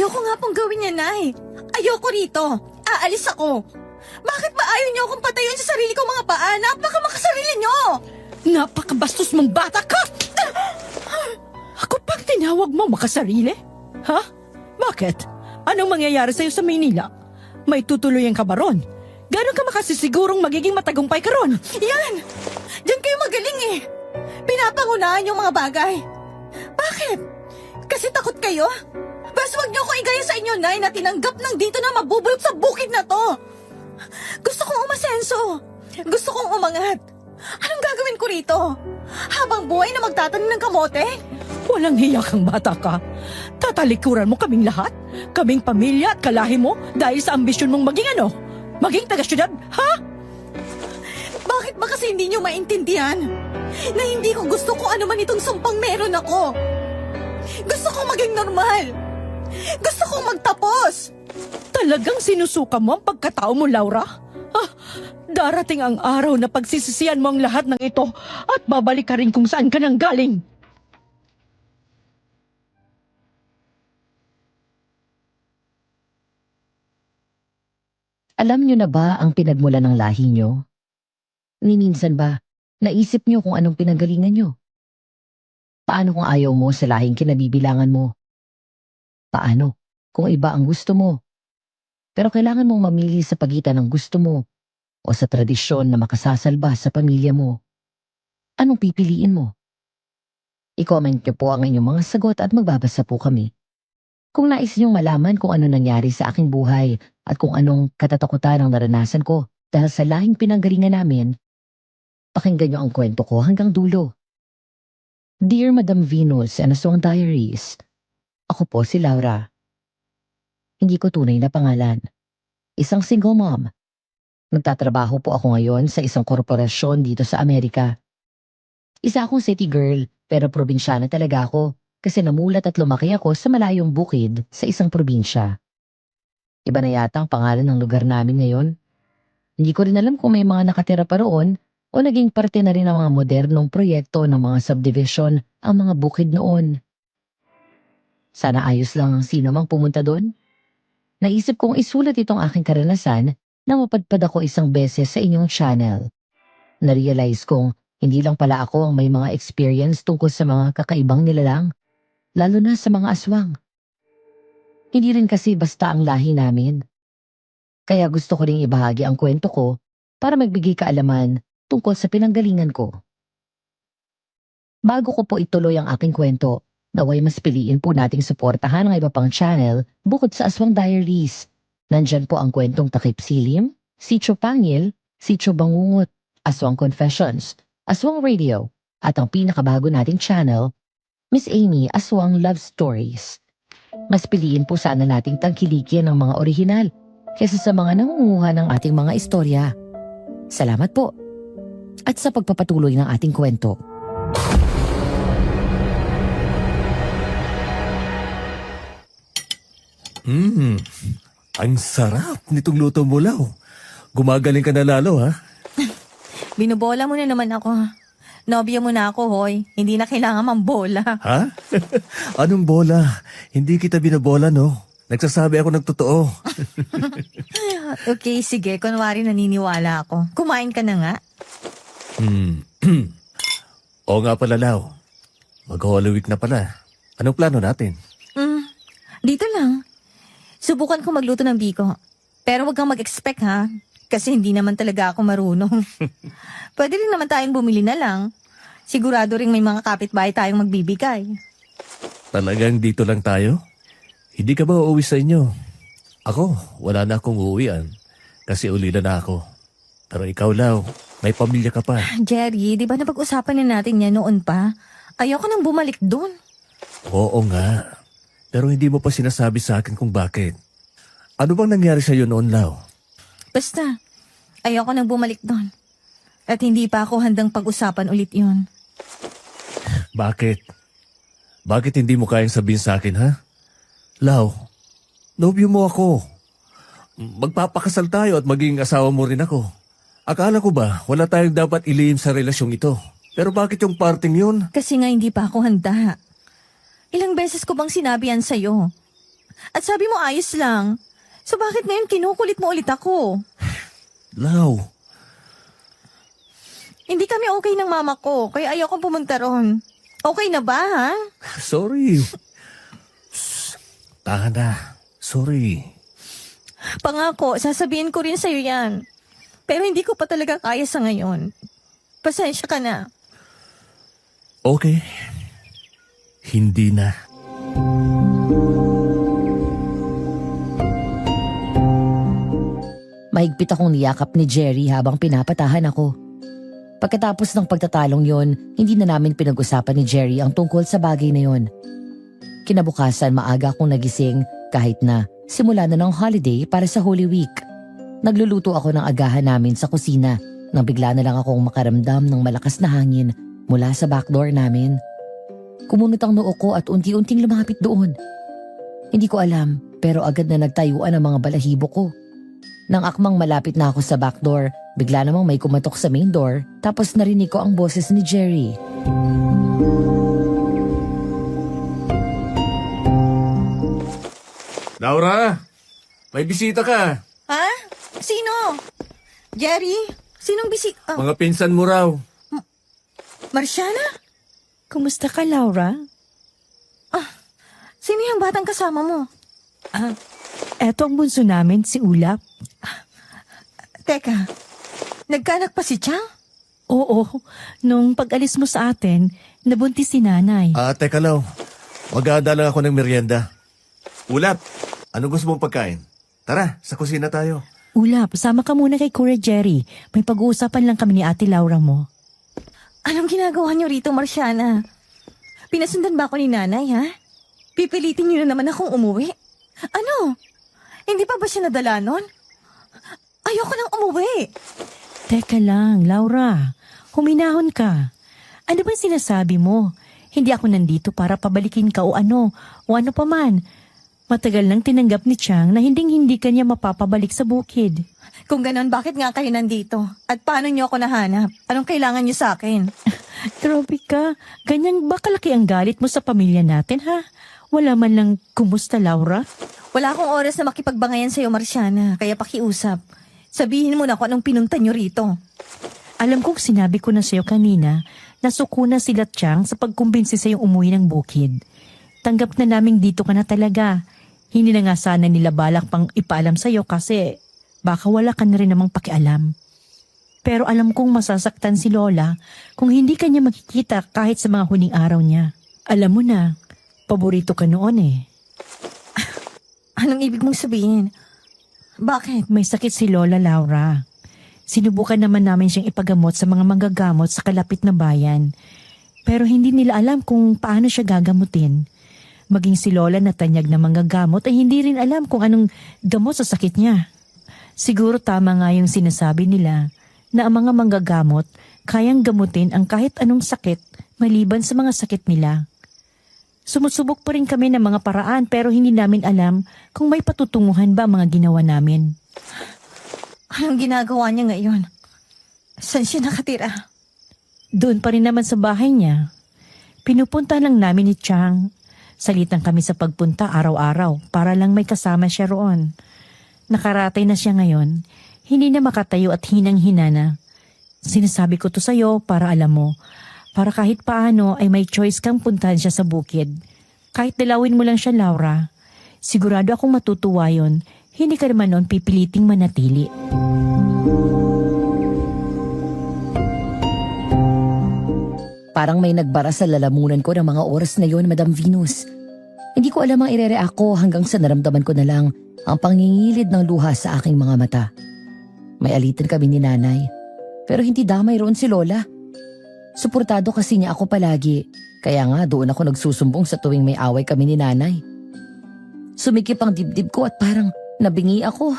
Ayoko nga pong gawin yan, Nay. Ayoko rito. Aalis ako. Bakit ba ayaw niyo akong patayin sa sarili kong mga paa? Napakamakasarili niyo! Napakabastos mong bata ka! Ako pang tinawag mo makasarili? Ha? Bakit? Anong mangyayari sa'yo sa Maynila? May tutuloyan ka ba ron? Gano'n ka makasisigurong magiging matagumpay ka ron? Yan! Diyan kayo magaling eh. Pinapangunahan yung mga bagay. Bakit? Kasi takot kayo? Bas wag niyo ko igaya sa inyo, Nay, na tinanggap ng dito na mabubulok sa bukid na to. Gusto kong umasenso. Gusto kong umangat. Anong gagawin ko rito? Habang buhay na magtatanim ng kamote? Walang hiya kang bata ka. Tatalikuran mo kaming lahat? Kaming pamilya at kalahi mo dahil sa ambisyon mong maging ano? Maging taga-syudad, ha? Bakit ba kasi hindi niyo maintindihan? Na hindi ko gusto kung ano man itong sumpang meron ako. Gusto kong maging normal. Gusto kong magtapos. Talagang sinusuka mo ang pagkatao mo, Laura? Ah, darating ang araw na pagsisisihan mo ang lahat ng ito at babalik ka rin kung saan ka nang galing. Alam niyo na ba ang pinagmula ng lahi niyo? Ni minsan ba, naisip niyo kung anong pinanggalingan niyo? Paano kung ayaw mo sa lahing kinabibilangan mo? Paano kung iba ang gusto mo? Pero kailangan mong mamili sa pagitan ng gusto mo o sa tradisyon na makasasalba sa pamilya mo. Anong pipiliin mo? I-comment niyo po ang inyong mga sagot at magbabasa po kami. Kung nais niyong malaman kung ano nangyari sa aking buhay at kung anong katatakutan ang naranasan ko dahil sa lahing pinanggalingan namin, pakinggan niyo ang kwento ko hanggang dulo. Dear Madam Venus and Aswang Diaries, ako po si Laura. Hindi ko tunay na pangalan. Isang single mom. Nagtatrabaho po ako ngayon sa isang korporasyon dito sa Amerika. Isa akong city girl pero probinsyana talaga ako kasi namulat at lumaki ako sa malayong bukid sa isang probinsya. Iba na yata ang pangalan ng lugar namin ngayon. Hindi ko rin alam kung may mga nakatira pa roon o naging parte na rin ng mga modernong proyekto ng mga subdivision ang mga bukid noon. Sana ayos lang ang sino mang pumunta doon. Naisip kong isulat itong aking karanasan na mapadpad ako isang beses sa inyong channel. Narealize kong hindi lang pala ako ang may mga experience tungkol sa mga kakaibang nilalang, lalo na sa mga aswang. Hindi rin kasi basta ang lahi namin. Kaya gusto ko ring ibahagi ang kwento ko para magbigay kaalaman tungkol sa pinanggalingan ko. Bago ko po ituloy ang aking kwento, naway mas piliin po nating suportahan ang iba pang channel bukod sa Aswang Diaries. Nandyan po ang kwentong Takip Silim, Sitio Pangil, Sitio Bangungot, Aswang Confessions, Aswang Radio, at ang pinakabago nating channel, Miss Amy Aswang Love Stories. Mas piliin po sana nating tangkilikin ang mga orihinal kaysa sa mga nangunguha ng ating mga istorya. Salamat po. At sa pagpapatuloy ng ating kwento. Ang sarap nitong luto mo, Law. Gumagaling ka na lalo, ha? Binubola mo na naman ako. Nobya mo na ako, hoy. Hindi na kailangan mambola. Ha? Anong bola? Hindi kita binabola, no? Nagsasabi ako ng totoo. Okay, sige. Kunwari naniniwala ako. Kumain ka na nga. Oo nga pala, Law. Mag-Holy Week na pala. Anong plano natin? Dito lang. Subukan ko magluto ng biko. Pero wag kang mag-expect, ha? Kasi hindi naman talaga ako marunong. Pwede rin naman tayong bumili na lang. Sigurado rin may mga kapitbahay tayong magbibigay. Talagang dito lang tayo? Hindi ka ba uuwi sa inyo? Ako, wala na akong uuwian. Kasi uli na ako. Pero ikaw, Law, may pamilya ka pa. Jerry, di ba napag-usapan na natin yan noon pa? Ayoko nang bumalik doon. Oo nga. Pero hindi mo pa sinasabi sa akin kung bakit. Ano bang nangyari sa'yo noon, Law? Basta, ayoko nang bumalik doon. At hindi pa ako handang pag-usapan ulit yun. Bakit? Bakit hindi mo kayang sabihin sa akin, ha? Law, nobyo mo ako. Magpapakasal tayo at maging asawa mo rin ako. Akala ko ba, wala tayong dapat ilihim sa relasyong ito. Pero bakit yung parting yun? Kasi nga hindi pa ako handa. Ilang beses ko bang sinabi yan sa'yo? At sabi mo ayos lang. So bakit ngayon kinukulit mo ulit ako? Lau, Hindi kami okay ng mama ko, kaya ayokong pumunta ron. Okay na ba, ha? sorry. Tahan na. Sorry. Pangako, sasabihin ko rin sa'yo yan. Pero hindi ko pa talaga kaya sa ngayon. Pasensya ka na. Okay. Hindi na. Mahigpit akong niyakap ni Jerry habang pinapatahan ako. Pagkatapos ng pagtatalong yon, hindi na namin pinag-usapan ni Jerry ang tungkol sa bagay na yon. Kinabukasan maaga akong nagising kahit na simula na ng holiday para sa Holy Week. Nagluluto ako ng agahan namin sa kusina nang bigla na lang akong makaramdam ng malakas na hangin mula sa backdoor namin. Kumunot ang noo ko at unti-unting lumapit doon. Hindi ko alam pero agad na nagtayuan ang mga balahibo ko. Nang akmang malapit na ako sa backdoor, bigla namang may kumatok sa main door tapos narinig ko ang boses ni Jerry. Laura, may bisita ka. Ha? Sino? Jerry? Sinong bisita? Mga pinsan mo raw. Marciana? Kumusta ka, Laura? Sino yung batang kasama mo? Eto ang bunso namin, si Ulap. Teka, nagkaanak pa si Chang? Oo, nung pag-alis mo sa atin, nabuntis si nanay. Teka Lau. Mag-aada lang ako ng merienda. Ulap, ano gusto mong pagkain? Tara, sa kusina tayo. Ulap, sama ka muna kay Kuya Jerry. May pag-uusapan lang kami ni Ate Laura mo. Anong ginagawa niyo rito, Marciana? Pinasundan ba ako ni nanay, ha? Pipilitin niyo na naman akong umuwi? Ano? Hindi pa ba siya nadala nun? Ayoko nang umuwi. Teka lang, Laura. Huminahon ka. Ano ba sinasabi mo? Hindi ako nandito para pabalikin ka o ano pa man. Matagal nang tinanggap ni Chang na hinding-hindi ka niya mapapabalik sa bukid. Kung ganon, bakit nga kayo nandito? At paano niyo ako nahanap? Anong kailangan niyo sa akin? Grabe ka. Ganyan ba kalaki ang galit mo sa pamilya natin, ha? Wala man lang kumusta, Laura? Wala akong oras na makipagbangayan sa'yo, Marciana. Kaya pakiusap. Sabihin mo na kung anong pinunta niyo rito. Alam kong sinabi ko na sa'yo kanina na suko na sila Chang sa pagkumbinsi sa'yo umuwi ng bukid. Tanggap na naming dito ka na talaga. Hindi na nga sana nila balak pang ipaalam sa'yo kasi baka wala ka na rin namang pakialam. Pero alam kong masasaktan si Lola kung hindi ka niya makikita kahit sa mga huling araw niya. Alam mo na, paborito ka noon eh. Anong ibig mong sabihin? Bakit? May sakit si Lola, Laura. Sinubukan naman namin siyang ipagamot sa mga manggagamot sa kalapit na bayan. Pero hindi nila alam kung paano siya gagamutin. Maging si Lola na tanyag na manggagamot ay hindi rin alam kung anong gamot sa sakit niya. Siguro tama nga yung sinasabi nila na ang mga manggagamot kayang gamutin ang kahit anong sakit maliban sa mga sakit nila. Sumusubok pa rin kami ng mga paraan pero hindi namin alam kung may patutunguhan ba ang mga ginawa namin. Anong ginagawa niya ngayon? Saan siya nakatira? Doon pa rin naman sa bahay niya. Pinupunta lang namin ni Chang. Salitang kami sa pagpunta araw-araw para lang may kasama siya roon. Nakaratay na siya ngayon. Hindi na makatayo at hinang-hina na. Sinasabi ko to sa'yo para alam mo. Para kahit paano ay may choice kang puntahan siya sa bukid. Kahit dalawin mo lang siya, Laura. Sigurado akong matutuwa yun. Hindi ka naman noon pipiliting manatili. Parang may nagbara sa lalamunan ko ng mga oras na yon, Madam Venus. Hindi ko alam ang irereact ko hanggang sa naramdaman ko na lang ang pangingilid ng luha sa aking mga mata. May alitan kami ni nanay, pero hindi damay roon si Lola. Suportado kasi niya ako palagi, kaya nga doon ako nagsusumbong sa tuwing may away kami ni nanay. Sumikip ang dibdib ko at parang nabingi ako.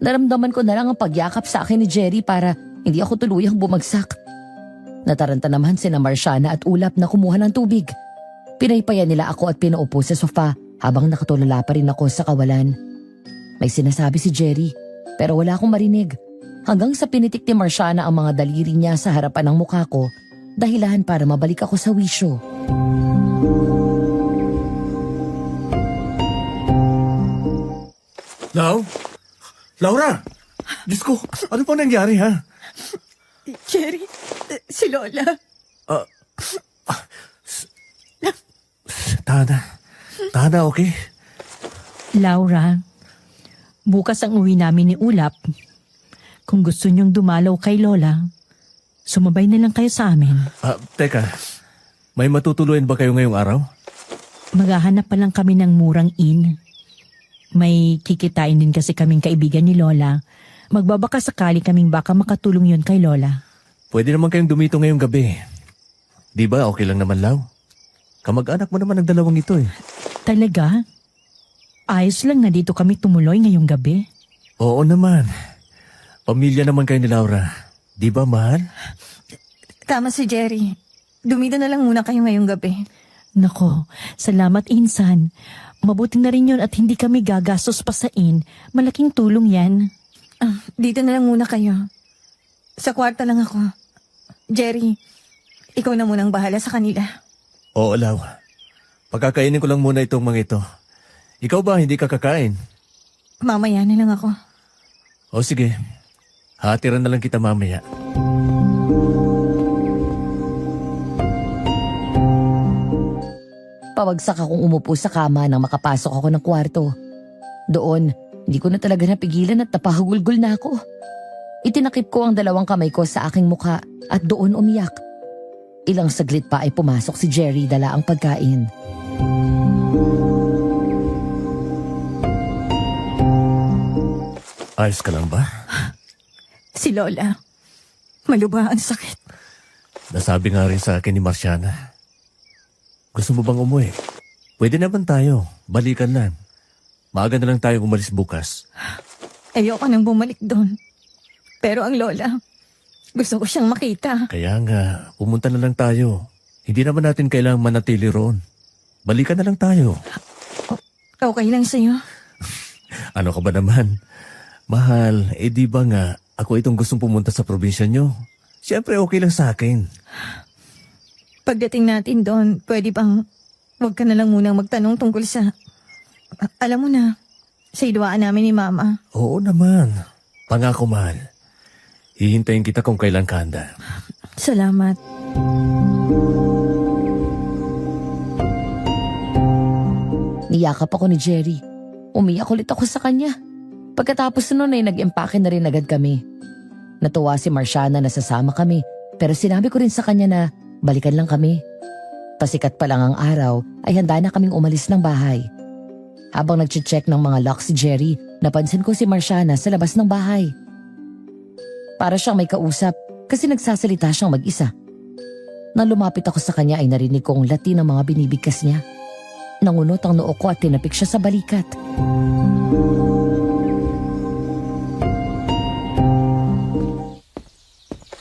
Naramdaman ko na lang ang pagyakap sa akin ni Jerry para hindi ako tuluyang bumagsak. Nataranta naman sina Marciana at Ulap na kumuha ng tubig. Pinaypayan nila ako at pinaupo sa sofa habang nakatulala pa rin ako sa kawalan. May sinasabi si Jerry pero wala akong marinig. Hanggang sa pinitik ni Marciana ang mga daliri niya sa harapan ng mukha ko, dahilan para mabalik ako sa wisyo. Lau? Laura! Diyos ko, ano po nangyari, ha? Jerry, si Lola. Tana. Tana, okay? Laura, bukas ang uwi namin ni Ulap. Kung gusto niyong dumalaw kay Lola, sumabay na lang kayo sa amin. Teka, may matutuluyan ba kayo ngayong araw? Maghahanap pa lang kami ng murang inn. May kikitain din kasi kaming kaibigan ni Lola. Magbabaka sakali kaming baka makatulong yun kay Lola. Pwede naman kayong dumito ngayong gabi. Di ba okay lang naman, Lau? Kamag-anak mo naman ang dalawang ito eh. Talaga? Ayos lang na dito kami tumuloy ngayong gabi. Oo naman. Pamilya naman kayo ni Laura. Di ba, mahal? Tama si Jerry. Dumito na lang muna kayo ngayong gabi. Nako, salamat Insan. Mabuti na rin yun at hindi kami gagastos pa sa inn. Malaking tulong yan. Dito na lang muna kayo. Sa kwarto lang ako. Jerry, ikaw na munang bahala sa kanila. Oo, Lau. Pagkakainin ko lang muna itong mga ito. Ikaw ba, hindi ka kakain? Mamaya na lang ako. O sige, hatiran na lang kita mamaya. Pawagsak akong umupo sa kama nang makapasok ako ng kwarto. Doon, hindi ko na talaga napigilan at napahagulgol na ako. Itinakip ko ang dalawang kamay ko sa aking mukha at doon umiyak. Ilang saglit pa ay pumasok si Jerry dala ang pagkain. Ayos ka lang ba? Si Lola. Malubha ang sakit. Nasabi nga rin sa akin ni Marciana. Gusto mo bang umuwi? Pwede naman tayo. Balikan lang. Maaga na lang tayo umalis bukas. Ayoko nang bumalik doon. Pero ang Lola, gusto ko siyang makita. Kaya nga, pumunta na lang tayo. Hindi naman natin kailangang manatili roon. Balikan na lang tayo. Okay lang sa'yo. Ano ka ba naman? Mahal, di ba nga ako itong gustong pumunta sa probinsya nyo? Siyempre okay lang sa akin. Pagdating natin doon, pwede bang huwag ka na lang munang magtanong tungkol sa... alam mo na, sa idwaan namin ni Mama. Oo naman. Pangako, mahal. Hihintayin kita kung kailan ka handa. Salamat. Niyakap ako ni Jerry. Umiyak ulit ako sa kanya. Pagkatapos nun ay nag-empake na rin agad kami. Natuwa si Marciana na sasama kami, pero sinabi ko rin sa kanya na balikan lang kami. Pasikat pa lang ang araw ay handa na kaming umalis ng bahay. Habang nag-check ng mga lock si Jerry, napansin ko si Marciana sa labas ng bahay. Para siyang may kausap kasi nagsasalita siyang mag-isa. Nang lumapit ako sa kanya ay narinig ko ang lati ng mga binibigkas niya. Nangunot ang noo ko at tinapik siya sa balikat.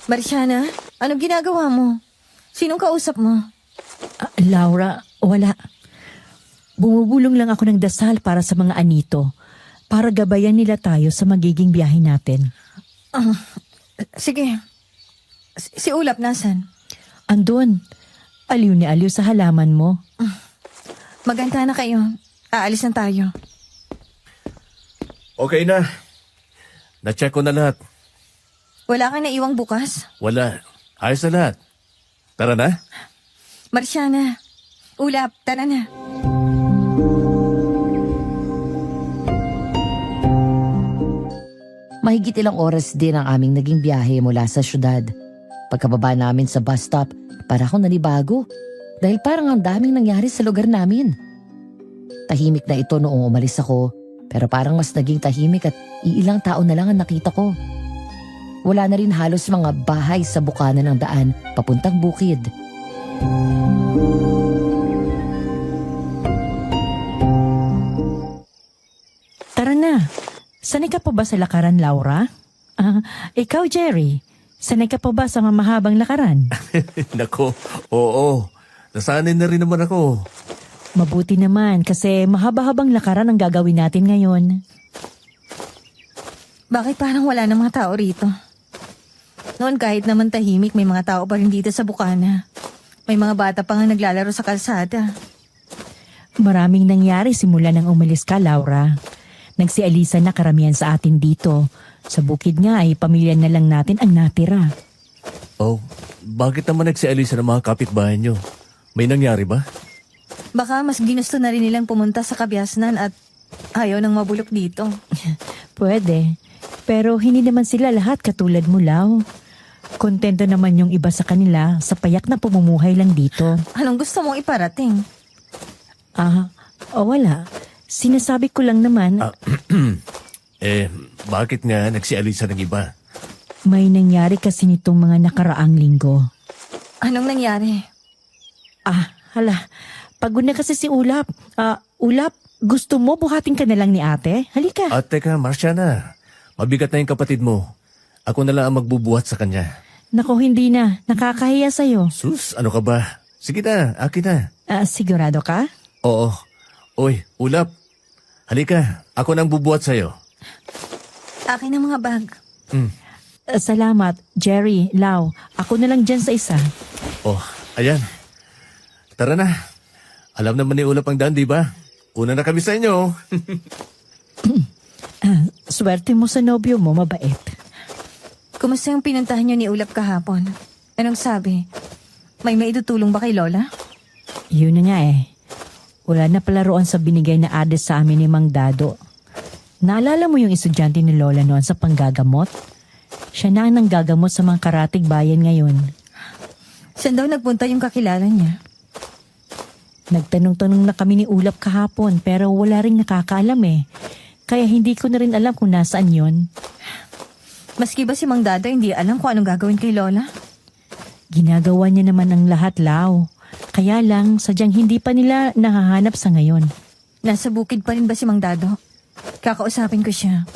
Marciana, anong ginagawa mo? Sinong kausap mo? Laura, wala. Bumubulong lang ako ng dasal para sa mga anito, para gabayan nila tayo sa magiging biyahe natin. Sige. Si Ulap nasan? Andun, aliw ni aliw sa halaman mo. Maganda na kayo. Aalis na tayo. Okay na. Na-check ko na lahat. Wala kang naiwang bukas? Wala. Ayos na lahat. Tara na. Marciana, Ulap, tara na. Mahigit ilang oras din ang aming naging biyahe mula sa syudad. Pagkababa namin sa bus stop, para akong nanibago dahil parang ang daming nangyari sa lugar namin. Tahimik na ito noong umalis ako, pero parang mas naging tahimik at iilang tao na lang ang nakita ko. Wala na rin halos mga bahay sa bukana ng daan papuntang bukid. Tara na. Sanay ka pa ba sa lakaran, Laura? Ikaw, Jerry. Sanay ka pa ba sa mamahabang lakaran? Nako, oo. Nasanay na rin naman ako. Mabuti naman kasi mahaba-habang lakaran ang gagawin natin ngayon. Bakit parang wala ng mga tao rito? Noon kahit naman tahimik, may mga tao pa rin dito sa bukana. May mga bata pa nga naglalaro sa kalsada. Maraming nangyari simula nang umalis ka, Laura. Nagsialisa na karamihan sa atin dito. Sa bukid nga ay pamilya na lang natin ang natira. Oh, bakit naman nagsialisa ng mga kapitbahay nyo? May nangyari ba? Baka mas ginusto na rin nilang pumunta sa Kabiasnan at ayaw nang mabulok dito. Pwede. Pero hindi naman sila lahat katulad mo, Lau. Kontento naman yung iba sa kanila sa payak na pumumuhay lang dito. Anong gusto mong iparating? Wala. Sinasabi ko lang naman, Bakit nga nagsialisa ng iba? may nangyari kasi nitong mga nakaraang linggo. Anong nangyari? Hala. Pagod na kasi si Ulap. Ulap, gusto mo buhatin ka na lang ni ate? Halika. At teka, Marciana, mabigat na yung kapatid mo. Ako na lang ang magbubuhat sa kanya. Nako, hindi na. Nakakahiya sa'yo. Sus, ano ka ba? Sige na, akin na. Sigurado ka? Oo. Oy, Ulap. Halika, ako nang bubuhat sa'yo. Akin ang mga bag. Salamat, Jerry, Lau. Ako na lang dyan sa isa. Oh, ayan. Tara na. Alam naman ni Ulap ang daan, di ba? Una na kami sa inyo. Swerte mo sa nobyo mo, mabait. Kumusta yung pinuntahan niyo ni Ulap kahapon? Anong sabi? May maitutulong ba kay Lola? Yun na nga eh. Wala na palaruan sa binigay na ades sa amin ni Mang Dado. Naalala mo yung estudyante ni Lola noon sa panggagamot? Siya na ang nanggagamot sa mga karatig bayan ngayon. Saan daw nagpunta yung kakilala niya? Nagtanong-tanong na kami ni Ulap kahapon pero wala rin nakakaalam eh. Kaya hindi ko na rin alam kung nasaan yon. Maski ba si Mang Dado hindi alam kung anong gagawin kay Lola? Ginagawa niya naman ang lahat, Lau. Kaya lang, sadyang hindi pa nila nahahanap sa ngayon. Nasa bukid pa rin ba si Mang Dado? Kakausapin ko siya.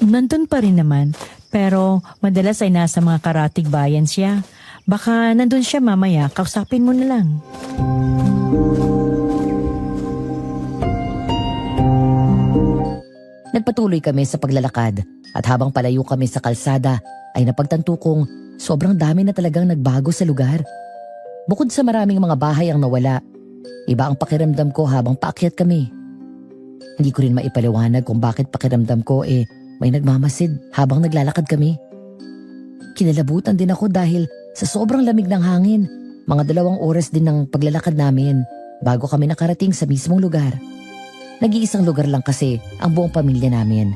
Nandun pa rin naman, pero madalas ay nasa mga karatig bayan siya. Baka nandun siya mamaya, kausapin mo na lang. Nagpatuloy kami sa paglalakad at habang palayo kami sa kalsada ay napagtanto kong sobrang dami na talagang nagbago sa lugar. Bukod sa maraming mga bahay ang nawala, iba ang pakiramdam ko habang paakyat kami. Hindi ko rin maipaliwanag kung bakit pakiramdam ko may nagmamasid habang naglalakad kami. Kinalabutan din ako dahil sa sobrang lamig ng hangin, mga 2 oras din ng paglalakad namin bago kami nakarating sa mismong lugar. Nag-iisang lugar lang kasi ang buong pamilya namin.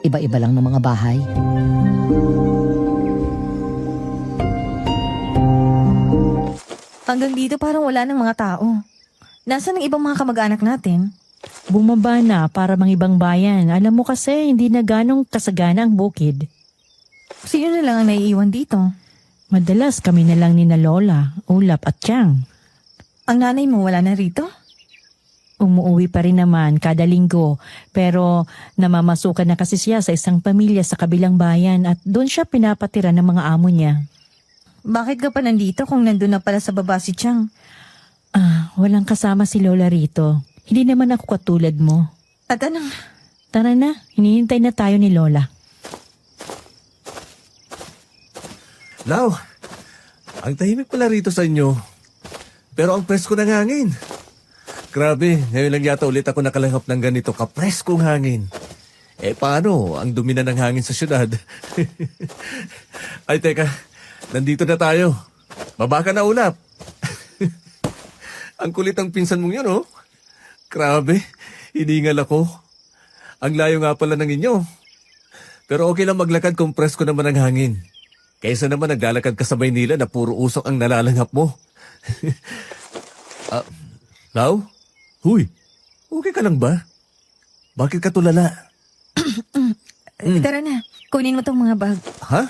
Iba-iba lang ng mga bahay. Hanggang dito parang wala ng mga tao. Nasaan ang ibang mga kamag-anak natin? Bumaba na para mang ibang bayan. Alam mo kasi, hindi na ganong kasagana ang bukid. Sino na lang ang naiiwan dito? Madalas kami na lang ni na Lola, Ulap at Tiang. Ang nanay mo wala na rito? Umuwi pa rin naman kada linggo, pero namamasukan na kasi siya sa isang pamilya sa kabilang bayan at doon siya pinapatira ng mga amo niya. Bakit ka pa nandito kung nandun na pala sa baba si Chang? Walang kasama si Lola rito. Hindi naman ako katulad mo. At anong... Tara na, hinihintay na tayo ni Lola. Lau, ang tahimik pala rito sa inyo. Pero ang presko ng hangin. Grabe, ngayon lang yata ulit ako nakalahap ng ganito kapreskong hangin. Paano? Ang dumi na ng hangin sa syudad. Ay, teka. Nandito na tayo. Baba ka na, Ulap. Ang kulit ang pinsan mong yun, oh. Grabe, hiningal ako. Ang layo nga pala ng inyo. Pero okay lang maglakad kung presko naman ang hangin. Kaysa naman naglalakad ka sa Maynila na puro usok ang nalalanghap mo. Lau? Huy, okay ka lang ba? Bakit ka tulala? Tara na, kunin mo tong mga bag. Ha?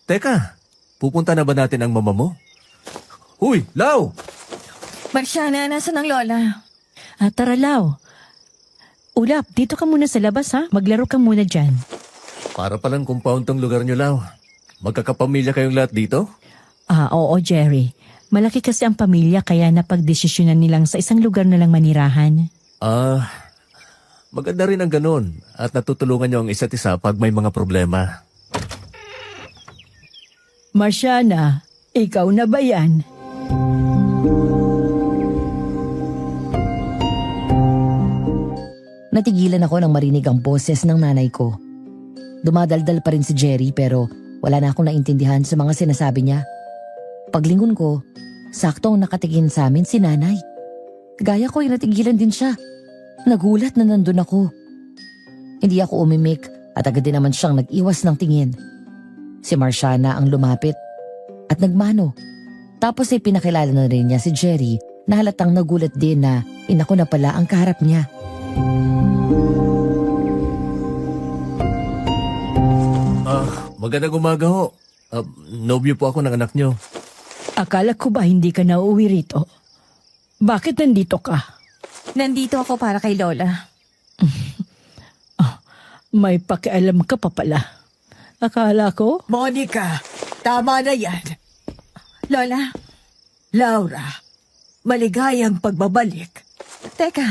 Teka, pupunta na ba natin ang mama mo? Huy, Lau! Marciana, nasan ang Lola? Tara, Lau. Ulap, dito ka muna sa labas ha. Maglaro ka muna dyan. Para palang compound tong lugar nyo, Lau. Magkakapamilya kayong lahat dito? Oo, Jerry. Malaki kasi ang pamilya kaya napagdesisyonan nilang sa isang lugar na lang manirahan. Maganda rin ang ganun at natutulungan nyo ang isa't isa pag may mga problema. Marciana, ikaw na ba yan? Natigilan ako nang marinig ang boses ng nanay ko. Dumadaldal pa rin si Jerry pero wala na akong naintindihan sa mga sinasabi niya. Paglingon ko, saktong nakatingin sa amin si nanay. Gaya ko ay natigilan din siya. Nagulat na nandun ako. Hindi ako umimik at agad din naman siyang nag-iwas ng tingin. Si Marciana ang lumapit at nagmano. Tapos ay pinakilala na rin niya si Jerry na halatang nagulat din na inako na pala ang kaharap niya. Magandang umaga ho. Nobyo po ako ng anak nyo. Akala ko ba hindi ka na uuwi rito? Bakit nandito ka? Nandito ako para kay Lola. May pakialam ka pa pala. Akala ko? Monica, tama na yan. Lola. Laura, maligayang pagbabalik. Teka,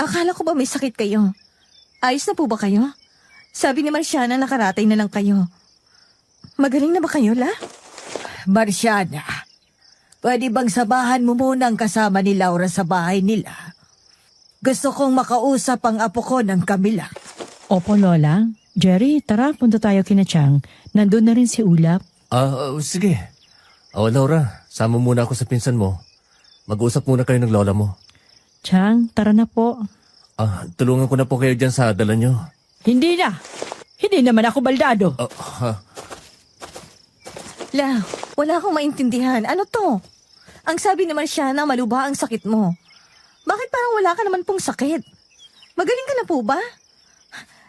akala ko ba may sakit kayo? Ayos na po ba kayo? Sabi ni Marciana nakaratay na lang kayo. Magaling na ba kayo, La? Marciana, pwede bang sabahan mo muna ang kasama ni Laura sa bahay nila? Gusto kong makausap ang apo ko ng Camila. Opo, Lola. Jerry, tara, punta tayo kina Chang. Nandun na rin si Ulap. Sige. Laura, sama muna ako sa pinsan mo. Mag-usap muna kayo ng lola mo. Chang, tara na po. Tulungan ko na po kayo dyan sa dala nyo. Hindi na. Hindi naman ako baldado. La, wala akong maintindihan. Ano to? Ang sabi ni Marciana, maluba ang sakit mo. Bakit parang wala ka naman pong sakit? Magaling ka na po ba?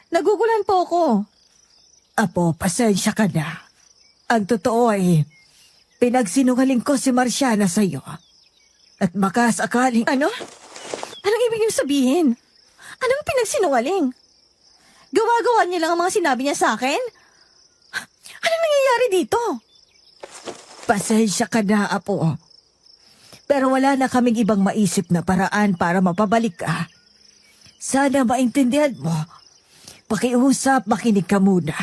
Nagugulan po ako. Apo, pasensya ka na. Ang totoo ay, pinagsinungaling ko si Marciana sa'yo. At baka sakaling... Ano? Anong ibig niyong sabihin? Anong pinagsinungaling? Gawa-gawa niya lang ang mga sinabi niya sa akin? Anong nangyayari dito? Pasensya ka na, Apo. Pero wala na kaming ibang maisip na paraan para mapabalik ka. Sana maintindihan mo. Pakiusap, makinig ka muna.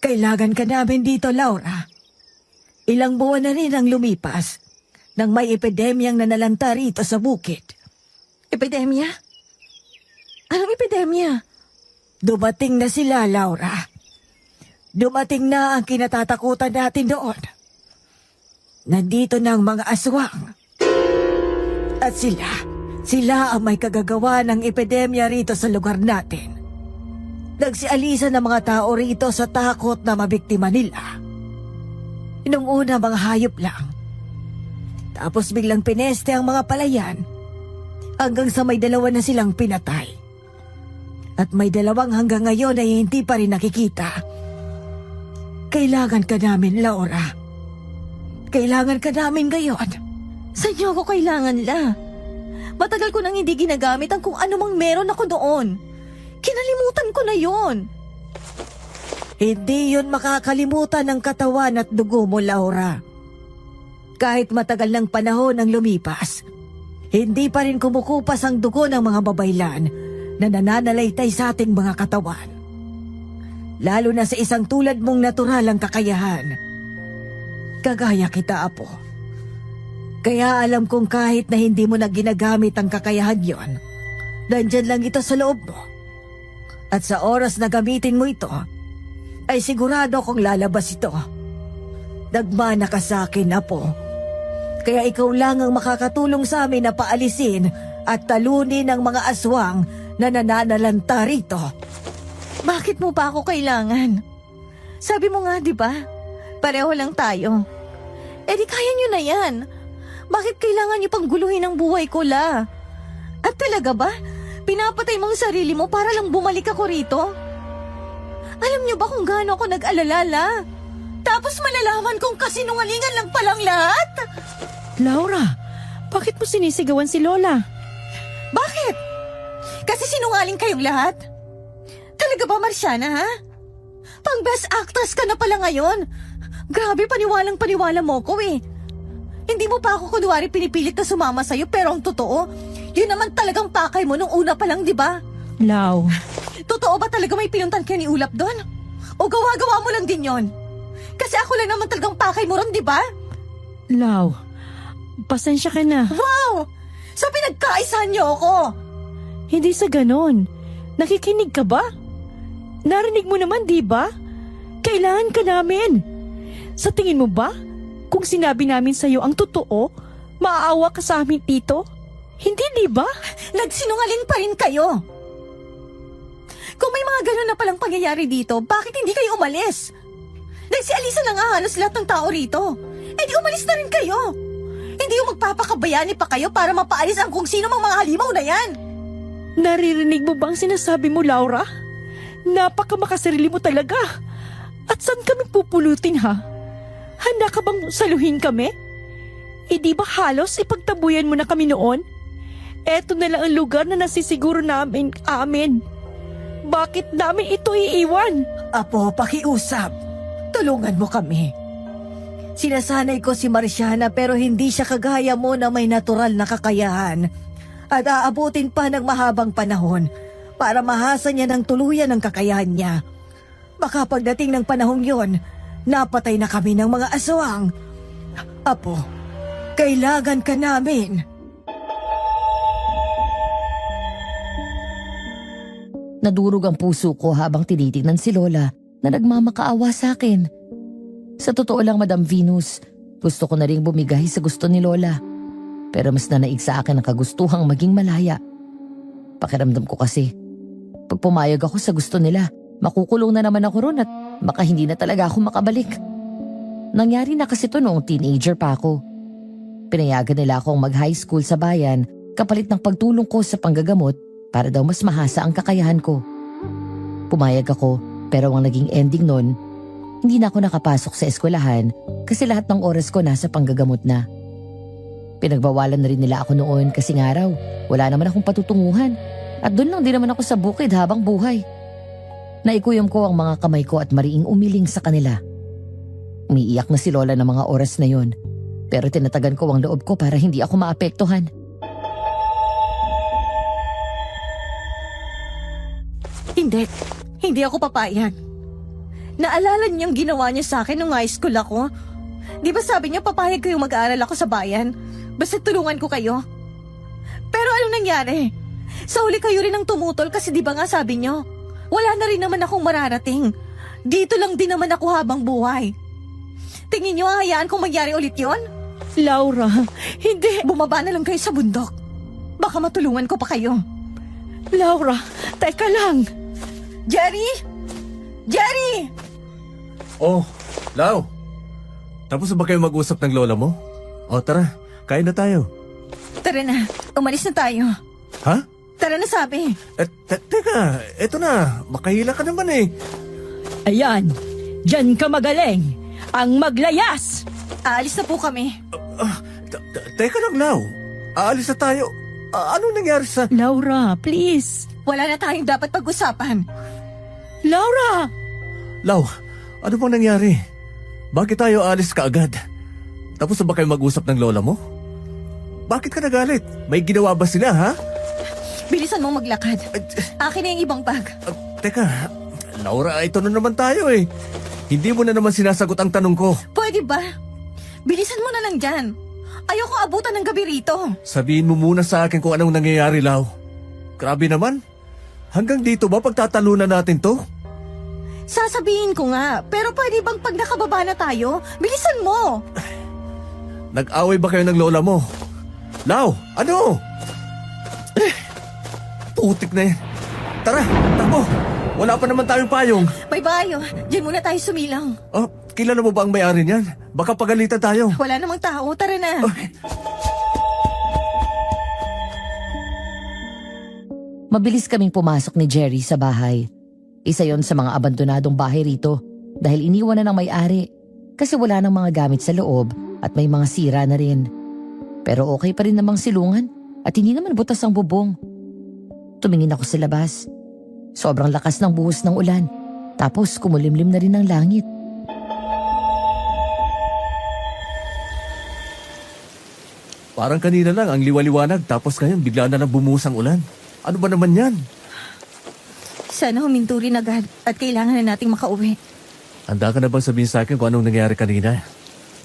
Kailangan ka namin dito, Laura. Ilang buwan na rin ang lumipas nang may epidemyang nanalanta rito sa bukid. Epidemya? Anong epidemya? Dumating na sila, Laura. Dumating na ang kinatatakutan natin doon. Nandito na ang mga aswang. At sila ang may kagagawa ng epidemya rito sa lugar natin. Nagsialisa ng mga tao rito sa takot na mabiktima nila. Nung una mga hayop lang. Tapos biglang pineste ang mga palayan hanggang sa may 2 na silang pinatay. At may 2 hanggang ngayon ay hindi pa rin nakikita. Kailangan ka namin, Laura. Kailangan ka namin ngayon. Saan niyo ako kailangan, La? Matagal ko nang hindi ginagamit ang kung anumang meron ako doon. Kinalimutan ko na yon. Hindi yun makakalimutan ng katawan at dugo mo, Laura. Kahit matagal ng panahon ang lumipas, hindi pa rin kumukupas ang dugo ng mga babaylan na nananalaytay sa ating mga katawan. Lalo na sa isang tulad mong natural ang kakayahan. Kagaya kita, Apo. Kaya alam kong kahit na hindi mo na ginagamit ang kakayahan yon, nandyan lang ito sa loob mo. At sa oras na gamitin mo ito, ay sigurado kong lalabas ito. Nagmana ka sa akin, Apo. Kaya ikaw lang ang makakatulong sa amin na paalisin at talunin ang mga aswang na nananalanta rito. Bakit mo pa ako kailangan? Sabi mo nga, di ba? Pareho lang tayo. Eh di kaya nyo na yan. Bakit kailangan nyo pang guluhin ang buhay ko, La? At talaga ba? Pinapatay mong sarili mo para lang bumalik ako rito? Alam nyo ba kung gaano ako nag-alala, La? Tapos malalaman kong kasinungalingan lang palang lahat? Laura, bakit mo sinisigawan si Lola? Bakit? Kasi sinungaling kayong lahat? Talaga ba, Marciana, ha? Pang best actress ka na pala ngayon. Grabe, paniwalang-paniwala mo ko eh. Hindi mo pa ako kunwari pinipilit na sumama sa'yo pero ang totoo, yun naman talagang pakay mo nung una pa lang, di ba? Lau. Totoo ba talaga may pinuntan ka ni Ulap doon? O gawa-gawa mo lang din yon? Kasi ako lang naman talagang pakay mo ron, di ba? Lau, pasensya ka na. Wow! So pinagkaisahan niyo ako. Hindi sa ganon. Nakikinig ka ba? Narinig mo naman, di ba? Kailangan ka namin. Sa tingin mo ba, kung sinabi namin sa'yo ang totoo, maaawa ka sa amin dito? Hindi, di ba? Nagsinungaling pa rin kayo. Kung may mga ganun na palang pangyayari dito, bakit hindi kayo umalis? Dahil si Alisa na nga halos lahat ng tao rito. Eh di umalis na rin kayo. Hindi yung magpapakabayani pa kayo para mapaalis ang kung sino mang mga halimaw na yan. Naririnig mo bang sinasabi mo, Laura? Napakamakasarili mo talaga. At saan kami pupulutin, ha? Handa ka bang saluhin kami? E di ba halos ipagtabuyan mo na kami noon? Eto na lang ang lugar na nasisiguro namin amin. Bakit namin ito iiwan? Apo, pakiusap. Tulungan mo kami. Sinasanay ko si Marciana pero hindi siya kagaya mo na may natural na kakayahan. At aabutin pa ng mahabang panahon para mahasa niya ng tuluyan ang kakayahan niya. Baka pagdating ng panahong yon, napatay na kami ng mga aswang. Apo, kailangan ka namin. Nadurog ang puso ko habang tinitingnan si Lola na nagmamakaawa sa akin. Sa totoo lang, Madam Venus, gusto ko na rin bumigay sa gusto ni Lola. Pero mas nanaig sa akin ang kagustuhang maging malaya. Pakiramdam ko kasi, pag pumayag ako sa gusto nila, makukulong na naman ako ron at baka hindi na talaga ako makabalik. Nangyari na kasi to noong teenager pa ako. Pinayagan nila akong mag-high school sa bayan kapalit ng pagtulong ko sa panggagamot para daw mas mahasa ang kakayahan ko. Pumayag ako pero ang naging ending nun, hindi na ako nakapasok sa eskwelahan kasi lahat ng oras ko nasa panggagamot na. Pinagbawalan na rin nila ako noon kasi nga raw, wala naman akong patutunguhan at doon lang din naman ako sa bukid habang buhay. Naikuyom ko ang mga kamay ko at mariing umiling sa kanila. Umiiyak na si Lola ng mga oras na yon pero tinatagan ko ang loob ko para hindi ako maapektuhan. Hindi ako papayag. Naalala niyang ginawa niya sa akin nung high school ako. Di ba sabi niya papayag kayong mag-aaral ako sa bayan? Basta tulungan ko kayo. Pero anong nangyari? Sa huli kayo rin ang tumutol kasi di ba nga sabi niyo? Wala na rin naman akong mararating. Dito lang din naman ako habang buhay. Tingin niyo hayaan kong mangyari ulit yon? Laura, hindi. Bumaba na lang kayo sa bundok. Baka matulungan ko pa kayo. Laura, teka lang. Jerry! Jerry! Oh, Lau. Tapos na ba kayo mag-usap ng lola mo? O tara, kain na tayo. Tara na, umalis na tayo. Ha? Tara na sabi. Teka, eto na. Makahila ka naman eh. Ayan, dyan ka magaling. Ang maglayas. Aalis na po kami. Teka lang, Lau. Aalis na tayo. Anong nangyari sa... Laura, please. Wala na tayong dapat pag-usapan. Laura! Lau, ano bang nangyari? Bakit tayo alis ka agad? Tapos na ba kayo mag-usap ng lola mo? Bakit ka nagalit? May ginawa ba sila, ha? Bilisan mong maglakad. Akin na yung ibang bag. Teka, Laura, ito na naman tayo eh. Hindi mo na naman sinasagot ang tanong ko. Pwede ba? Bilisan mo na lang dyan. Ayoko abutan ng gabi rito. Sabihin mo muna sa akin kung anong nangyayari, Lau. Grabe naman. Hanggang dito ba pagtatalunan natin to? Sasabihin ko nga, pero pwede bang pag nakababa na tayo, bilisan mo. Nag-away ba kayo ng lola mo? Lau, ano? Putik na yan. Tara, takbo. Wala pa naman tayong payong. May bayo, dyan muna tayo sumilang. Oh, kilala mo ba ang may-ari niyan? Baka pagalitan tayo. Wala namang tao, tara na. Mabilis kaming pumasok ni Jerry sa bahay. Isa yon sa mga abandonadong bahay rito dahil iniwan na ng may-ari kasi wala nang mga gamit sa loob at may mga sira na rin. Pero okay pa rin namang silungan at hindi naman butas ang bubong. Tumingin ako sa labas. Sobrang lakas ng buhos ng ulan. Tapos kumulimlim na rin ang langit. Parang kanina lang ang liwaliwanag tapos ngayon bigla na lang bumuhos ang ulan. Ano ba naman yan? Sana huminto rin agad at kailangan na nating makauwi. Handa ka na bang sabihin sa akin kung anong nangyari kanina?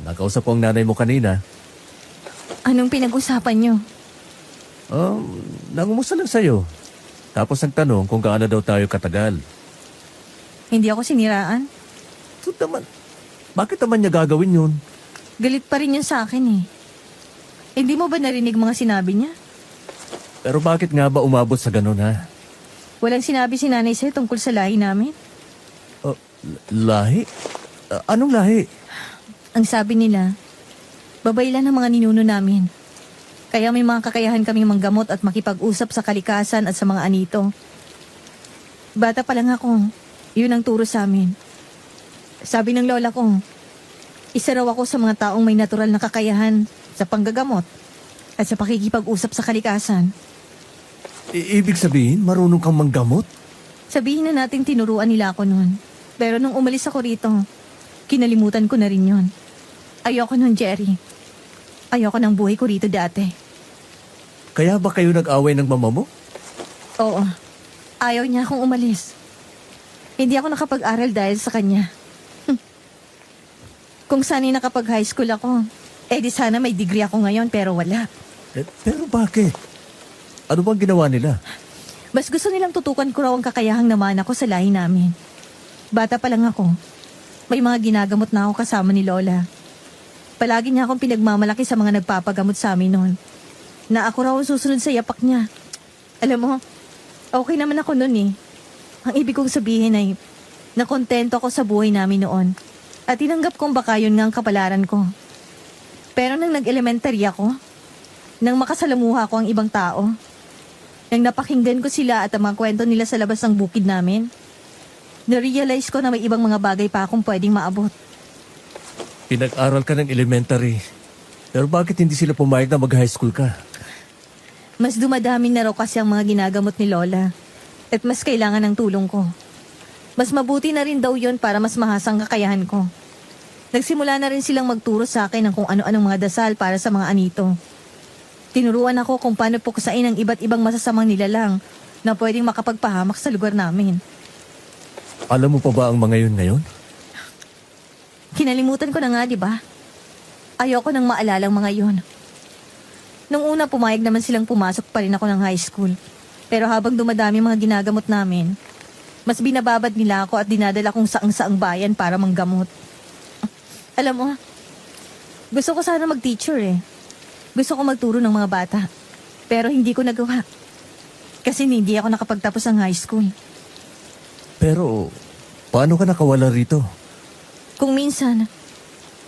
Nakausap ko ang nanay mo kanina. Anong pinag-usapan niyo? Nangumusta lang sa'yo. Tapos nagtanong kung gaano daw tayo katagal. Hindi ako siniraan. So naman, bakit naman niya gagawin yun? Galit pa rin yun sa akin eh. Hindi mo ba narinig mga sinabi niya? Pero bakit nga ba umabot sa ganun ha? Walang sinabi si nanay sa'yo tungkol sa lahi namin. Lahi? Anong lahi? Ang sabi nila, babaylan ng mga ninuno namin. Kaya may mga kakayahan kaming manggamot at makipag-usap sa kalikasan at sa mga anito. Bata pa lang ako, yun ang turo sa amin. Sabi ng lola ko, isa raw ako sa mga taong may natural na kakayahan sa panggagamot at sa pakikipag-usap sa kalikasan. Ibig sabihin, marunong kang manggamot? Sabihin na nating tinuruan nila ako noon. Pero nung umalis ako rito, kinalimutan ko na rin yun. Ayoko nun, Jerry. Ayoko ng buhay ko rito dati. Kaya ba kayo nag-away ng mama mo? Oo. Ayaw niya akong umalis. Hindi ako nakapag-aral dahil sa kanya. Kung sana'y nakapag-high school ako, di sana may degree ako ngayon pero wala. Pero bakit? Ano bang ginawa nila? Mas gusto nilang tutukan ko raw ang kakayahang naman ako sa lahi namin. Bata pa lang ako. May mga ginagamot na ako kasama ni Lola. Palagi niya akong pinagmamalaki sa mga nagpapagamot sa amin noon. Na ako raw ang susunod sa yapak niya. Alam mo, okay naman ako noon eh. Ang ibig kong sabihin ay, nakontento ako sa buhay namin noon. At tinanggap kong baka yun nga ang kapalaran ko. Pero nang nag-elementary ako, nang makasalamuha ko ang ibang tao, nang napakinggan ko sila at ang mga kwento nila sa labas ng bukid namin, na-realize ko na may ibang mga bagay pa akong pwedeng maabot. Pinag-aral ka ng elementary. Pero bakit hindi sila pumayag na mag-high school ka? Mas dumadami na raw kasi ang mga ginagamot ni Lola. At mas kailangan ng tulong ko. Mas mabuti na rin daw yon para mas mahasang kakayahan ko. Nagsimula na rin silang magturo sa akin ng kung ano-anong mga dasal para sa mga anito. Tinuruan ako kung paano puksain ang iba't ibang masasamang nilalang na pwedeng makapagpahamak sa lugar namin. Alam mo pa ba ang mga yun ngayon? Kinalimutan ko na nga, di ba? Ayoko nang maalala ang mga yon. Nung una, pumayag naman silang pumasok pa rin ako ng high school. Pero habang dumadami mga ginagamot namin, mas binababad nila ako at dinadala kong saang-saang bayan para manggamot. Alam mo, gusto ko sana mag-teacher eh. Gusto ko magturo ng mga bata. Pero hindi ko nagawa. Kasi hindi ako nakapagtapos ng high school. Pero, paano ka nakawala rito? Kung minsan,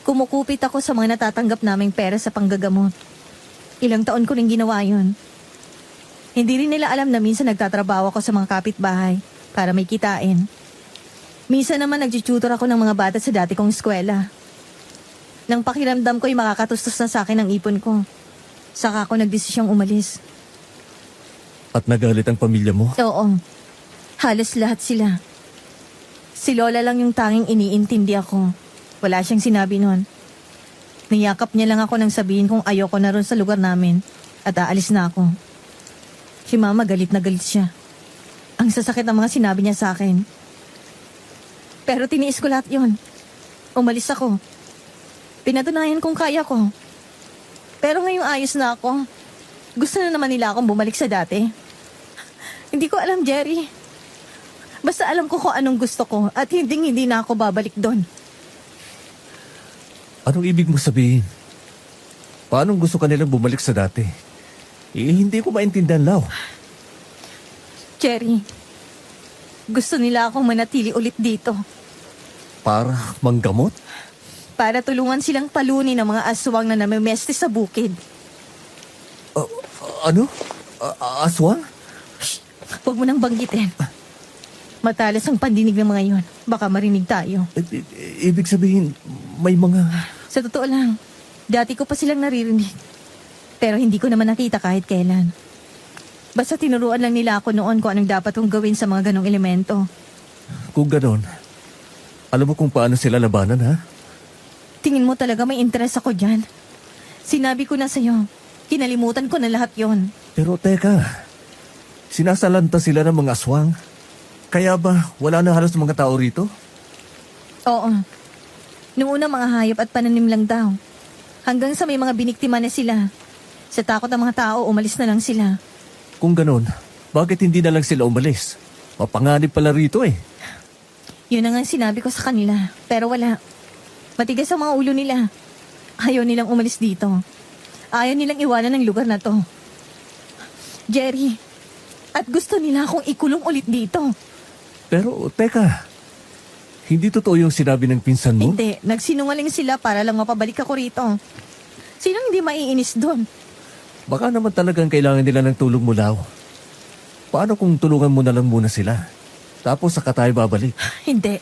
kumukupit ako sa mga natatanggap naming pera sa panggagamot. Ilang taon ko rin ginawa yun. Hindi rin nila alam na minsan nagtatrabaho ako sa mga kapitbahay para may kitain. Minsan naman nag-tutor ako ng mga bata sa dati kong eskwela. Nang pakiramdam ko'y makakatustos na sa akin ang ipon ko, saka ako nagdesisyong umalis. At nagalit ang pamilya mo? Oo, halos lahat sila. Si Lola lang yung tanging iniintindi ako. Wala siyang sinabi nun. Niyakap niya lang ako nang sabihin kung ayoko na ron sa lugar namin at aalis na ako. Si Mama galit na galit siya. Ang sasakit ng mga sinabi niya sa akin. Pero tiniis ko lahat yon. Umalis ako. Pinatunayan kong kaya ko. Pero ngayong ayos na ako. Gusto na naman nila akong bumalik sa dati. Hindi ko alam, Jerry. Basta alam ko kung anong gusto ko at hindi na ako babalik doon. Anong ibig mo sabihin? Paano gusto ka nilang bumalik sa dati? Hindi ko maintindihan, Lau. Jerry, gusto nila akong manatili ulit dito. Para manggamot? Para tulungan silang talunin ng mga aswang na namimeste sa bukid. Ano? Aswang? Huwag mo nang banggitin. Matalas ang pandinig ng mga yon. Baka marinig tayo. Ibig sabihin, may mga... Sa totoo lang, dati ko pa silang naririnig. Pero hindi ko naman nakita kahit kailan. Basta tinuruan lang nila ako noon kung anong dapat kong gawin sa mga ganong elemento. Kung ganon, alam mo kung paano sila labanan, ha? Tingin mo talaga may interes ako dyan? Sinabi ko na sa'yo, kinalimutan ko na lahat yon. Pero teka, sinasalanta sila ng mga aswang. Kaya ba wala na halos mga tao rito? Oo. Noong una mga hayop at pananim lang daw. Hanggang sa may mga biniktima na sila. Sa takot ng mga tao, umalis na lang sila. Kung ganon, Bakit hindi na lang sila umalis? Mapanganib pala rito eh. Yun na nga ang sinabi ko sa kanila, pero wala. Matigas ang mga ulo nila. Ayaw nilang umalis dito. Ayaw nilang iwanan ng lugar na to. Jerry, at gusto nila akong ikulong ulit dito. Pero, teka. Hindi totoo yung sinabi ng pinsan mo? Hindi, nagsinungaling sila para lang mapabalik ako rito. Sinong hindi maiinis doon? Baka naman talagang kailangan nila ng tulong mo, Lau. Paano kung tulungan mo na lang muna sila? Tapos saka tayo babalik. Hindi.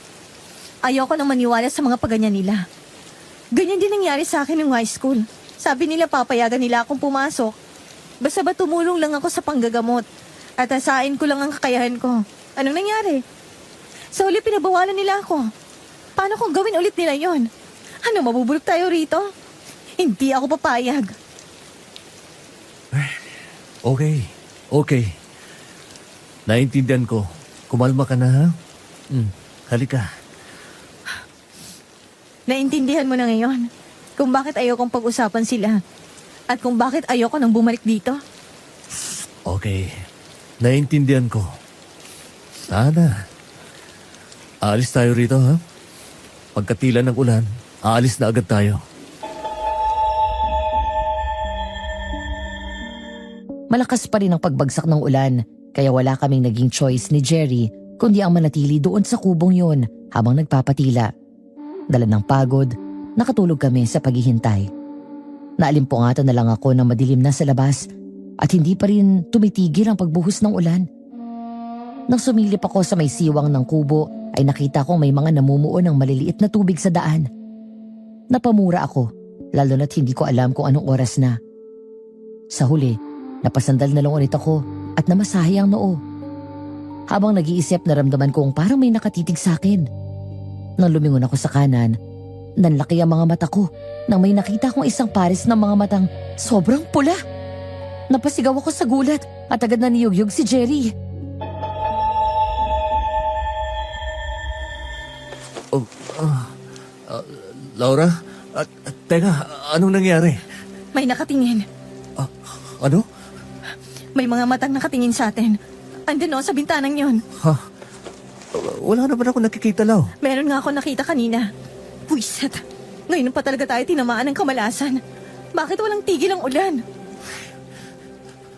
Ayoko nang maniwala sa mga paganyan nila. Ganyan din nangyari sa akin ng high school. Sabi nila papayagan nila akong pumasok. Basta ba tumulong lang ako sa panggagamot. At asain ko lang ang kakayahan ko. Anong nangyari? Sa uli pinabawalan nila ako. Paano kung gawin ulit nila yon? Ano, mabubulok tayo rito? Hindi ako papayag. Okay. Naintindihan ko. Kumalma ka na, ha? Halika. Naintindihan mo na ngayon kung bakit ayokong pag-usapan sila at kung bakit ayoko nang bumalik dito. Okay. Naintindihan ko. Sana. Aalis tayo rito, ha? Pagkatila ng ulan, aalis na agad tayo. Malakas pa rin ang pagbagsak ng ulan, kaya wala kaming naging choice ni Jerry kundi ang manatili doon sa kubong yon habang nagpapatila. Dala ng pagod, nakatulog kami sa paghihintay. Naalimpungatan na lang ako na madilim na sa labas at hindi pa rin tumitigil ang pagbuhos ng ulan. Nang sumilip ako sa may siwang ng kubo ay nakita kong may mga namumuo ng maliliit na tubig sa daan. Napamura ako, lalo na't hindi ko alam kung anong oras na. Sa huli, napasandal na lang ulit ako at namasahe ang noo. Habang nag-iisip, naramdaman kong parang may nakatitig sa akin. Nang lumingon ako sa kanan, nanlaki ang mga mata ko nang may nakita kong isang pares ng mga matang sobrang pula. Napasigaw ako sa gulat at agad na niyugyug si Jerry. Laura? Teka, anong nangyari? May nakatingin. Ano? May mga matang nakatingin sa atin. Andun o, sa bintanang yon. Ha? Wala naman ako nakikita, Lau. Meron nga ako nakita kanina. Puwiset. Ngayon pa talaga tayo tinamaan ng kamalasan. Bakit walang tigil ang ulan?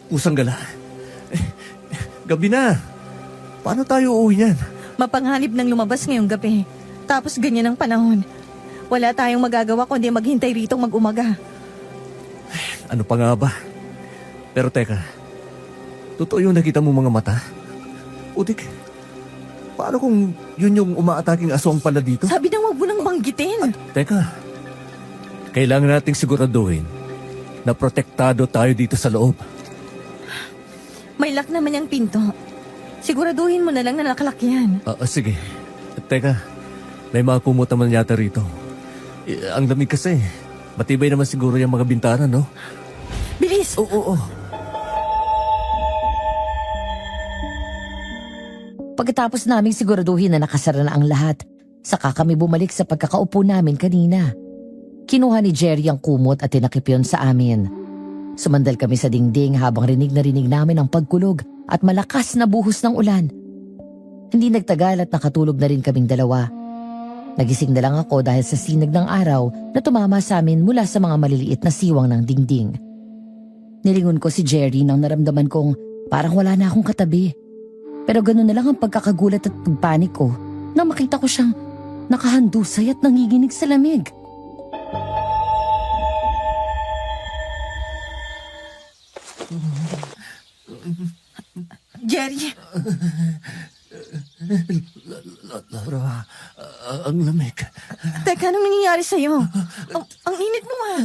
Usang gala. Gabi na. Paano tayo uuwi niyan? Mapanganib nang lumabas ngayong gabi. Tapos ganyan ang panahon. Wala tayong magagawa kundi maghintay rito mag-umaga. Ano pa nga ba? Pero teka, totoo yung nakita mo mga mata? Utik, paano kung yun yung umaataking aswang pala dito? Sabi na wag mo nang banggitin. Teka, kailangan nating siguraduhin na protektado tayo dito sa loob. May lock naman yung pinto. Siguraduhin mo na lang na nakalak yan. Sige. Teka, may mga kumot naman yata rito. Ang lamig kasi. Matibay naman siguro yung mga bintana, no? Bilis! Oo. Pagkatapos naming siguraduhin na nakasara na ang lahat, saka kami bumalik sa pagkakaupo namin kanina. Kinuha ni Jerry ang kumot at tinakip yun sa amin. Sumandal kami sa dingding habang rinig na rinig namin ang pagkulog at malakas na buhos ng ulan. Hindi nagtagal at nakatulog na rin kaming dalawa. Nagising na lang ako dahil sa sinag ng araw na tumama sa amin mula sa mga maliliit na siwang ng dingding. Nilingon ko si Jerry nang naramdaman kong parang wala na akong katabi. Pero ganun na lang ang pagkakagulat at pagpanik ko nang makita ko siyang nakahandusay at nanginginig sa lamig. Jerry! Laura, ang lamig. Teka, anong nangyayari sa'yo? Ang init mo ah.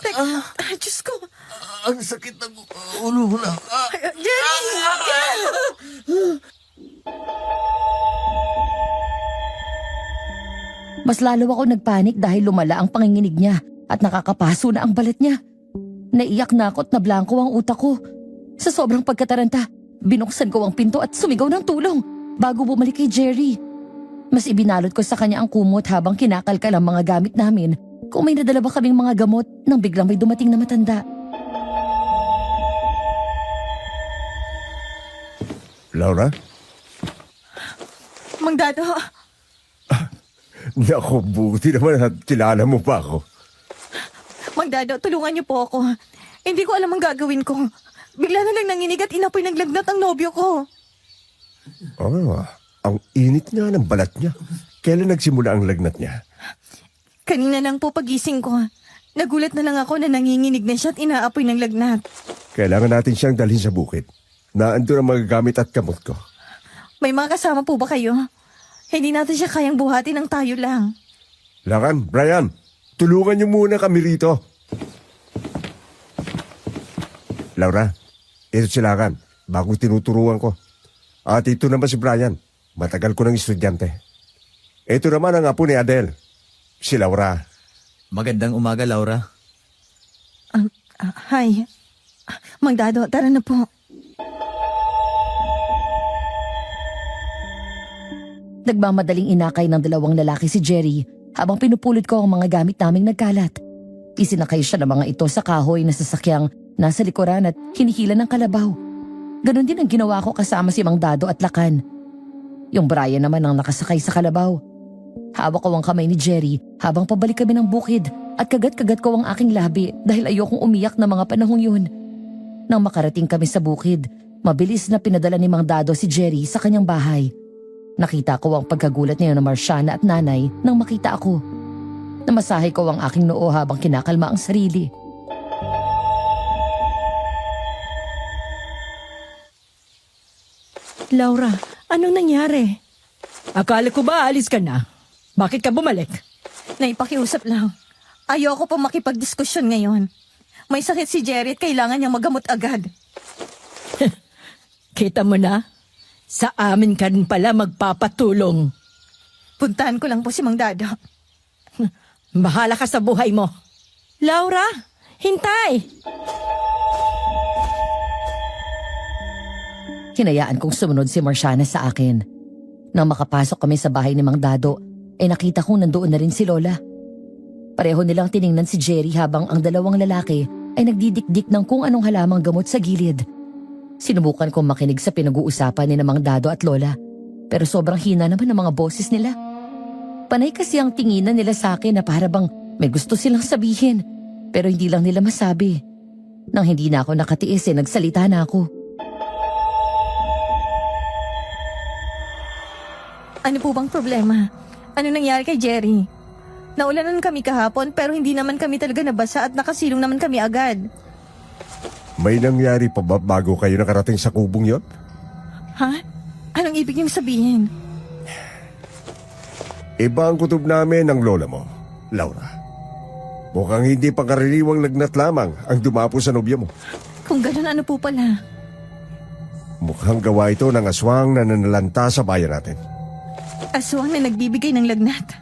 Teka, Diyos ko. Ang sakit ng ulo mo lang. Jerry! Mas lalo ako nagpanik dahil lumala ang panginginig niya at nakakapaso na ang balat niya. Naiyak na ako at nablangko ang utak ko. Sa sobrang pagkataranta, binuksan ko ang pinto at sumigaw ng tulong bago bumalik kay Jerry. Mas ibinalot ko sa kanya ang kumot habang kinakalkal ang mga gamit namin kung may nadala ba kaming mga gamot nang biglang may dumating na matanda. Laura? Mang Dado, Naku, buti naman at kilala mo pa ako. Mang Dado, tulungan niyo po ako. Hindi ko alam ang gagawin ko. Bigla na lang nanginig at inapoy ng lagnat ang nobyo ko. Oh, ang init nga ng balat niya. Kailan nagsimula ang lagnat niya? Kanina lang po pagising ko. Nagulat na lang ako na nanginginig na siya at inaapoy ng lagnat. Kailangan natin siyang dalhin sa bukid. Naandun ang mga gamit at kamot ko. May mga kasama po ba kayo? Hindi natin siya kayang buhatin ng tayo lang. Lakan, Brian, tulungan niyo muna kami rito. Laura, ito si Lakan, bagong tinuturuan ko. At ito naman si Brian, matagal ko ng estudyante. Ito naman ang apo ni Adele, si Laura. Magandang umaga, Laura. Hi. Mang Dado, tara na po. Nagmamadaling inakay ng dalawang lalaki si Jerry habang pinupulot ko ang mga gamit naming nagkalat. Isinakay siya ng mga ito sa kahoy na sasakyang nasa likuran at hinihila ng kalabaw. Ganon din ang ginawa ko kasama si Mang Dado at Lakan. Yung Brian naman ang nakasakay sa kalabaw. Hawak ko ang kamay ni Jerry habang pabalik kami ng bukid at kagat-kagat ko ang aking labi dahil ayokong umiyak na mga panahong yun. Nang makarating kami sa bukid, mabilis na pinadala ni Mang Dado si Jerry sa kanyang bahay. Nakita ko ang pagkagulat niya ng Marciana at nanay nang makita ako. Namasahe ko ang aking noo habang kinakalma ang sarili. Laura, anong nangyari? Akala ko ba alis ka na? Bakit ka bumalik? Naipakiusap lang. Ayoko pa makipagdiskusyon ngayon. May sakit si Jerry at kailangan niyang magamot agad. Kita mo na? Sa amin ka rin pala magpapatulong. Puntahan ko lang po si Mang Dado. Bahala ka sa buhay mo. Laura, hintay! Hinayaan kong sumunod si Marciana sa akin. Nang makapasok kami sa bahay ni Mang Dado, nakita kong nandoon na rin si Lola. Pareho nilang tiningnan si Jerry habang ang dalawang lalaki ay nagdidikdik ng kung anong halamang gamot sa gilid. Sinubukan kong makinig sa pinag-uusapan ni Mang Dado at Lola, pero sobrang hina naman ng mga boses nila. Panay kasi ang tinginan nila sa akin na para bang may gusto silang sabihin, pero hindi lang nila masabi. Nang hindi na ako nakatiis nagsalita na ako. Ano po bang problema? Ano nangyari kay Jerry? Naulanan kami kahapon pero hindi naman kami talaga nabasa at nakasilong naman kami agad. May nangyari pa ba bago kayo nakarating sa kubong yon? Ha? Anong ibig niyong sabihin? Iba ang kutob namin ng lola mo, Laura. Mukhang hindi pangkaraniwang lagnat lamang ang dumapo sa nobya mo. Kung gano'n, ano po pala? Mukhang gawa ito ng aswang na nanalanta sa bayan natin. Aswang na nagbibigay ng lagnat.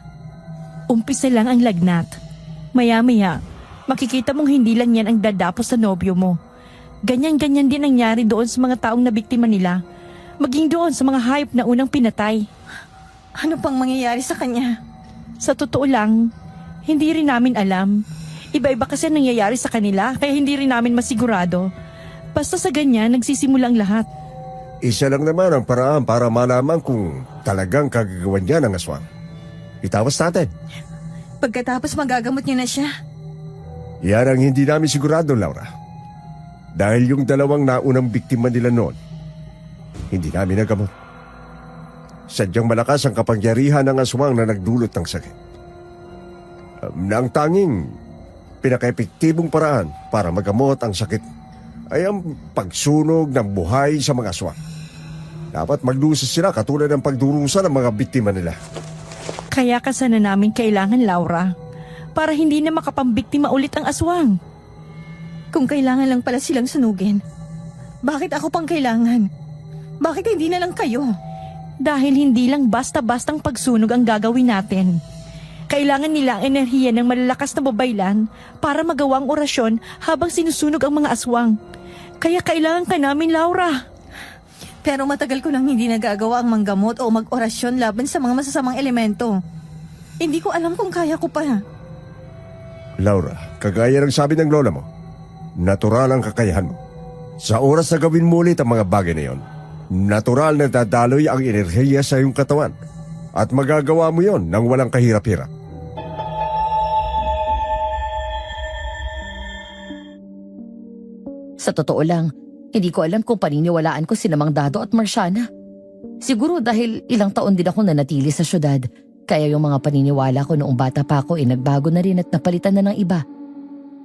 Umpisa lang ang lagnat. Maya-maya, makikita mong hindi lang yan ang dadapos sa nobyo mo. Ganyan-ganyan din nangyari doon sa mga taong nabiktima nila. Maging doon sa mga hayop na unang pinatay. Ano pang mangyayari sa kanya? Sa totoo lang, hindi rin namin alam. Iba-iba kasi ang nangyayari sa kanila kaya hindi rin namin masigurado. Basta sa ganyan, nagsisimula ang lahat. Isa lang naman ang paraan para malaman kung talagang kagagawan niya ng aswang. Itawas natin. Pagkatapos magagamot niyo na siya. Yan ang hindi namin sigurado, Laura. Dahil yung dalawang naunang biktima nila noon, hindi namin nagamot. Sadyang malakas ang kapangyarihan ng aswang na nagdulot ng sakit. Na ang tanging pinaka-epektibong paraan para magamot ang sakit ay ang pagsunog ng buhay sa mga aswang. Dapat maglusas sila katulad ng pagdurusa ng mga biktima nila. Kaya ka sana namin kailangan, Laura, para hindi na makapambiktima ulit ang aswang. Kung kailangan lang pala silang sunugin, bakit ako pang kailangan? Bakit hindi na lang kayo? Dahil hindi lang basta-bastang pagsunog ang gagawin natin. Kailangan nila ang enerhiya ng malalakas na babaylan para magawa ang orasyon habang sinusunog ang mga aswang. Kaya kailangan ka namin, Laura. Pero matagal ko nang hindi nagagawa ang manggamot o mag-orasyon laban sa mga masasamang elemento. Hindi ko alam kung kaya ko pa. Laura, kagaya ng sabi ng lola mo, natural ang kakayahan mo. Sa oras na gawin mo ulit ang mga bagay na yon, Natural na dadaloy ang enerhiya sa iyong katawan at magagawa mo yon nang walang kahirap-hirap. Sa totoo lang, hindi ko alam kung paniniwalaan ko si Mang Dado at Marciana. Siguro dahil ilang taon din ako nanatili sa syudad, kaya yung mga paniniwala ko noong bata pa ako ay nagbago na rin at napalitan na ng iba.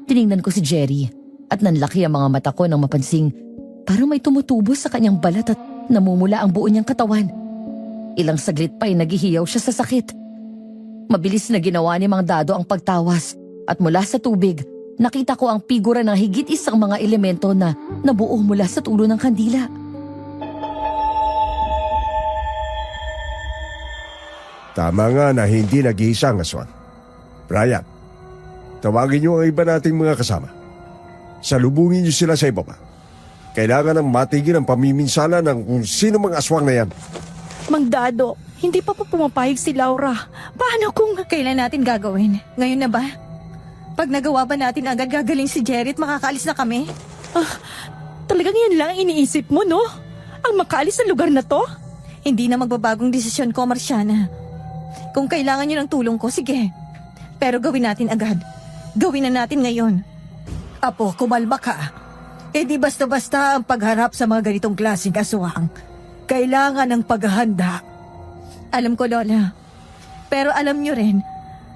Tiningnan ko si Jerry at nanlaki ang mga mata ko nang mapansing parang may tumutubo sa kanyang balat at namumula ang buo niyang katawan. Ilang saglit pa ay naghihiyaw siya sa sakit. Mabilis na ginawa ni Mang Dado ang pagtawas at mula sa tubig, nakita ko ang figura ng higit isang mga elemento na nabuo mula sa tulo ng kandila. Tama nga na hindi nag-iisa ang aswang. Brian, tawagin niyo ang iba nating mga kasama. Salubungin niyo sila sa ibaba. Kailangan ng matigil ang pamiminsala ng kung sino mga aswang na yan. Mang Dado, hindi pa po pumapayag si Laura. Paano kung... Kailan natin gagawin? Ngayon na ba? Pag nagawa ba natin agad gagaling si Jerry at makakaalis na kami? Talagang yan lang ang iniisip mo, no? Ang makaalis sa lugar na to? Hindi na magbabagong desisyon ko, Marciana. Kung kailangan niyo ng tulong ko, sige. Pero gawin natin agad. Gawin na natin ngayon. Apo, kumalma ka. Eh di basta-basta ang pagharap sa mga ganitong klaseng aswang. Kailangan ng paghahanda. Alam ko, Lola. Pero alam niyo rin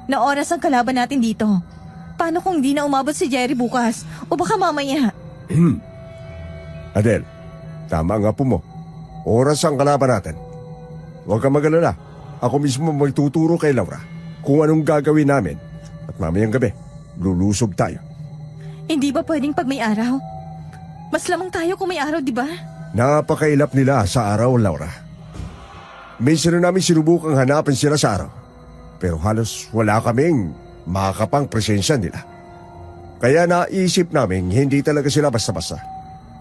na oras ang kalaban natin dito. Paano kung di na umabot si Jerry bukas? O baka mamaya? Adel, tama nga po mo. Oras ang kalaban natin. Huwag kang mag-alala. Ako mismo magtuturo kay Laura kung anong gagawin namin. At mamayang gabi, lulusog tayo. Hindi ba pwedeng pag may araw? Mas lamang tayo kung may araw, di ba? Napakailap nila sa araw, Laura. Minsan na namin sinubukang hanapin sila sa araw. Pero halos wala kaming makakapang presensya nila. Kaya naisip namin hindi talaga sila basta-basta.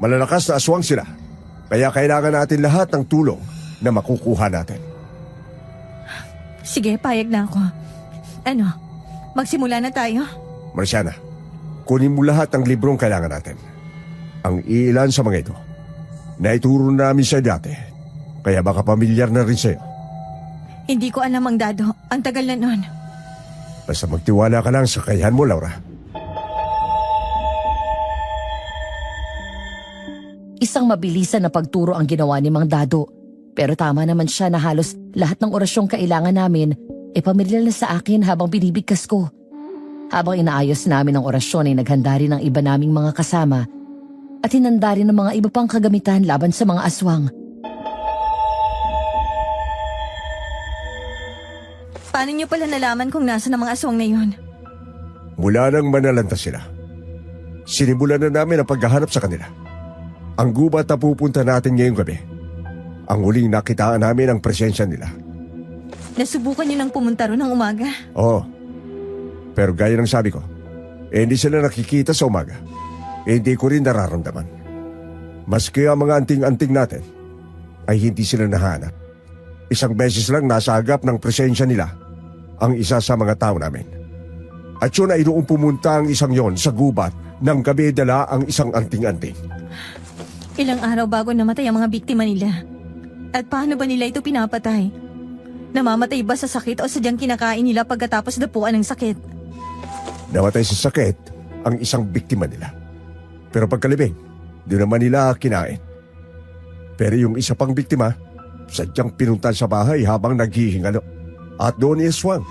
Malalakas na aswang sila. Kaya kailangan natin lahat ng tulong na makukuha natin. Sige, payag na ako. Ano, magsimula na tayo? Marciana, kunin mo lahat ng librong kailangan natin. Ang ilan sa mga ito, naituro namin sa dati, kaya baka pamilyar na rin sa'yo. Hindi ko alam, Mang Dado. Ang tagal na nun. Basta magtiwala ka lang sa kakayahan mo, Laura. Isang mabilisan na pagturo ang ginawa ni Mang Dado. Pero tama naman siya na halos lahat ng orasyong kailangan namin pamilyar na sa akin habang binibigkas ko. Habang inaayos namin ang orasyon ay naghanda rin ang iba naming mga kasama at hinanda rin ng mga iba pang kagamitan laban sa mga aswang. Paano niyo pala nalaman kung nasa ng mga aswang na yun? Mula nang manalanta sila, sinimulan na namin ang paghahanap sa kanila. Ang gubat na pupunta natin ngayong gabi, ang huling nakitaan namin ang presensya nila. Nasubukan niyo nang pumunta ron ng umaga? Oo. Pero gaya ng sabi ko, hindi sila nakikita sa umaga. Hindi ko rin nararamdaman. Maski ang mga anting-anting natin, ay hindi sila nahanap. Isang beses lang nasa agap ng presensya nila ang isa sa mga tao namin. At yun ay noong pumunta ang isang yon sa gubat nang gabi dala ang isang anting-anting. Ilang araw bago namatay ang mga biktima nila. At paano ba nila ito pinapatay? Namamatay ba sa sakit o sadyang kinakain nila pagkatapos dapuan ng sakit? Namatay sa sakit ang isang biktima nila. Pero pagkalibing, di naman nila kinain. Pero yung isa pang biktima, sadyang pinuntan sa bahay habang naghihingalo. At doon iswang.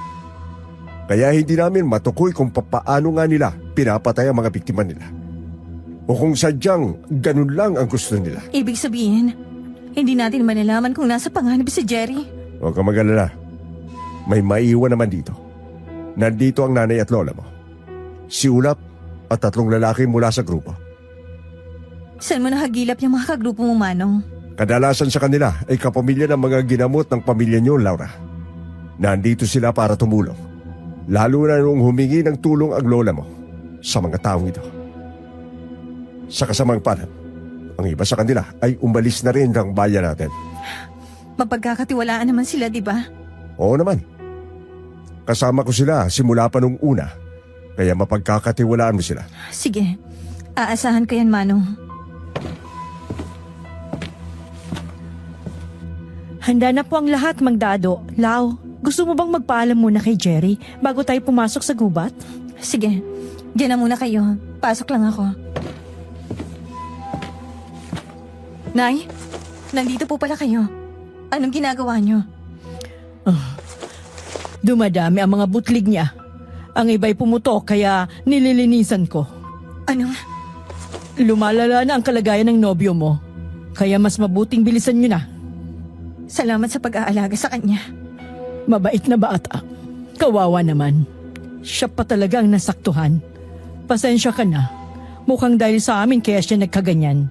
Kaya hindi namin matukoy kung papaano nga nila pinapatay ang mga biktima nila. O kung sadyang ganun lang ang gusto nila. Ibig sabihin, hindi natin malalaman kung nasa panganib si Jerry. Huwag kang mag-alala. May maiiwan naman dito. Nandito ang nanay at lola mo. Si Ulap at 3 lalaki mula sa grupo. Saan mo nahagilap yung mga kagrupo mo, Manong? Kadalasan sa kanila ay kapamilya ng mga ginamot ng pamilya niyo, Laura. Nandito sila para tumulong. Lalo na nung humingi ng tulong ang lola mo sa mga taong ito. Sa kasamang palad, ang iba sa kanila ay umalis na rin ng bayan natin. Mapagkakatiwalaan naman sila, di ba? Oo naman. Kasama ko sila simula pa nung una, kaya mapagkakatiwalaan mo sila. Sige, aasahan ko yan, Manong. Handa na po ang lahat, Mang Dado. Lau, gusto mo bang magpaalam muna kay Jerry bago tayo pumasok sa gubat? Sige, diyan na muna kayo. Pasok lang ako. Nay, nandito po pala kayo. Anong ginagawa niyo? Dumadami ang mga butlig niya. Ang iba'y pumutok kaya nililinisan ko. Anong? Lumalala na ang kalagayan ng nobyo mo. Kaya mas mabuting bilisan niyo na. Salamat sa pag-aalaga sa kanya. Mabait na bata. Kawawa naman. Siya pa talaga ang nasaktuhan. Pasensya ka na. Mukhang dahil sa amin kaya siya nagkaganyan.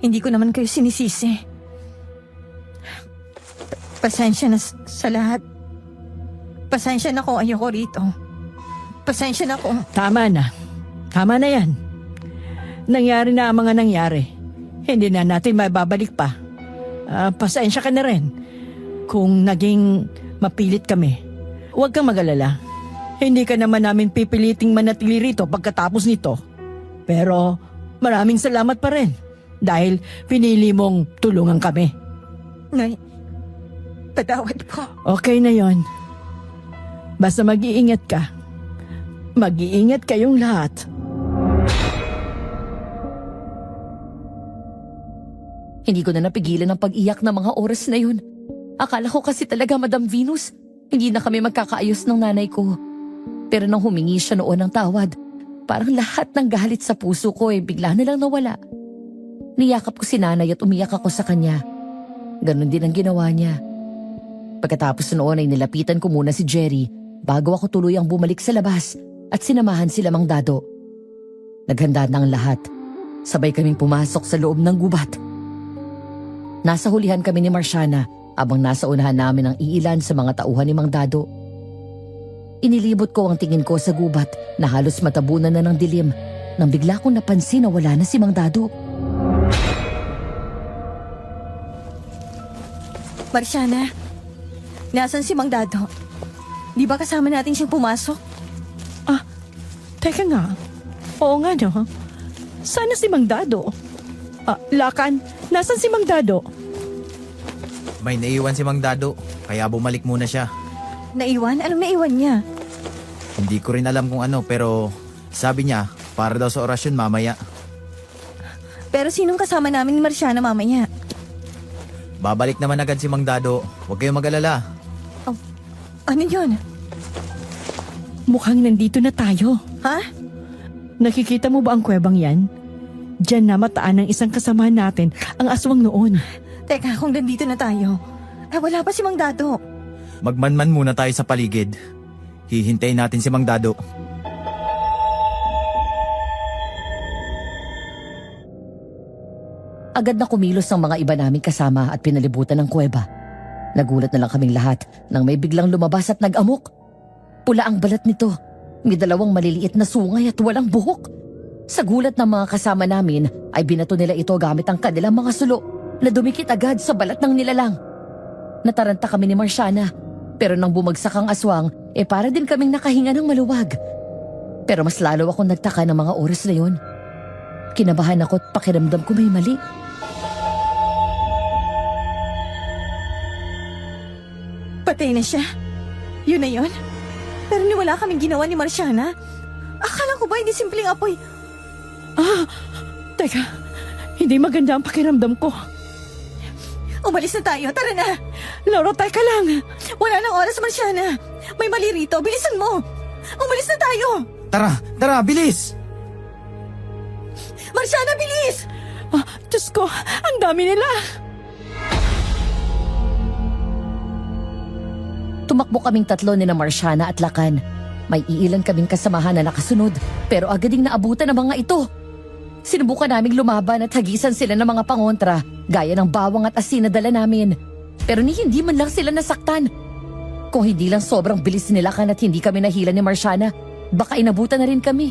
Hindi ko naman kayo sinisisi. Pasensya na sa lahat. Pasensya na kung ayoko rito. Pasensya na kung... Tama na. Tama na yan. Nangyari na ang mga nangyari. Hindi na natin mababalik pa. Pasensya ka na rin. Kung naging mapilit kami. Huwag kang mag-alala. Hindi ka naman namin pipiliting manatili rito pagkatapos nito. Pero maraming salamat pa rin. Dahil pinili mong tulungan kami. Nay, patawad po. Okay na yon. Basta mag-iingat ka. Mag-iingat kayong lahat. Hindi ko na napigilan ang pag-iyak ng mga oras na yun. Akala ko kasi talaga, Madam Venus, hindi na kami magkakaayos ng nanay ko. Pero nang humingi siya noon ng tawad, parang lahat ng galit sa puso ko bigla na lang nawala. Niyakap ko si nanay at umiyak ako sa kanya. Ganon din ang ginawa niya. Pagkatapos noon ay nilapitan ko muna si Jerry bago ako tuluyang bumalik sa labas at sinamahan sila Mang Dado. Naghanda na ang lahat. Sabay kaming pumasok sa loob ng gubat. Nasa hulihan kami ni Marciana habang nasa unahan namin ang iilan sa mga tauhan ni Mang Dado. Inilibot ko ang tingin ko sa gubat na halos matabunan na ng dilim nang bigla kong napansin na wala na si Mang Dado. Marciana, nasan si Mang Dado? Di ba kasama natin siyang pumasok? Teka nga. Oo nga no. Sana si Mang Dado? Lakan, nasan si Mang Dado? May naiwan si Mang Dado, kaya bumalik muna siya. Naiwan? Anong naiwan niya? Hindi ko rin alam kung ano, pero sabi niya, para daw sa orasyon mamaya. Pero sinong kasama namin ni Marciana mamaya? Babalik naman agad si Mang Dado, huwag kayong mag-alala. Ano yun? Mukhang nandito na tayo. Ha? Nakikita mo ba ang kuwebang yan? Diyan na mataan ng isang kasamahan natin, ang aswang noon. Teka, kung nandito na tayo, wala pa si Mang Dado. Magmanman muna tayo sa paligid. Hihintayin natin si Mang Dado. Agad na kumilos ang mga iba naming kasama at pinalibutan ng kuweba. Nagulat na lang kaming lahat nang may biglang lumabas at nag-amok. Pula ang balat nito. May dalawang maliliit na sungay at walang buhok. Sa gulat ng mga kasama namin ay binato nila ito gamit ang kanilang mga sulo na dumikit agad sa balat ng nilalang. Nataranta kami ni Marciana, pero nang bumagsak ang aswang, para din kaming nakahinga ng maluwag. Pero mas lalo akong nagtaka ng mga oras na yun. Kinabahan ako at pakiramdam ko may mali. Patay na siya. Yun na yun. Pero wala kaming ginawa ni Marciana. Akala ko ba hindi simpleng apoy? Teka, hindi maganda ang pakiramdam ko. Umalis na tayo, tara na. Laura, teka lang. Wala nang oras, Marciana. May mali rito, bilisan mo. Umalis na tayo. Tara, bilis! Marciana, bilis! Diyos ko, ang dami nila. Tumakbo kaming tatlo ni na Marciana at Lakan. May iilan kaming kasamahan na nakasunod, pero agad ding naabutan ng mga ito. Sinubukan naming lumaban at hagisan sila ng mga pangontra, gaya ng bawang at asin na dala namin. Pero hindi man lang sila nasaktan. Kung hindi lang sobrang bilis ni Lakan at hindi kami nahila ni Marciana, baka inabutan na rin kami.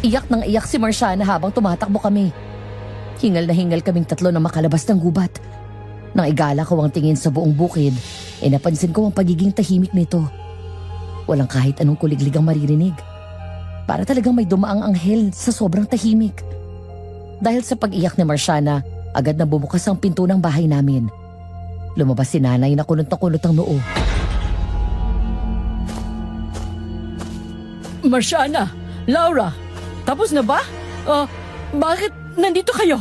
Iyak nang iyak si Marciana habang tumatakbo kami. Hingal na hingal kaming tatlo na makalabas ng gubat. Nang igala ko ang tingin sa buong bukid, napansin ko ang pagiging tahimik nito. Walang kahit anong kuliglig ang maririnig. Para talagang may dumaang anghel sa sobrang tahimik. Dahil sa pag-iyak ni Marciana, agad na bumukas ang pinto ng bahay namin. Lumabas si nanay na kulot na kulot ang noo. Marciana, Laura, tapos na ba? Bakit nandito kayo?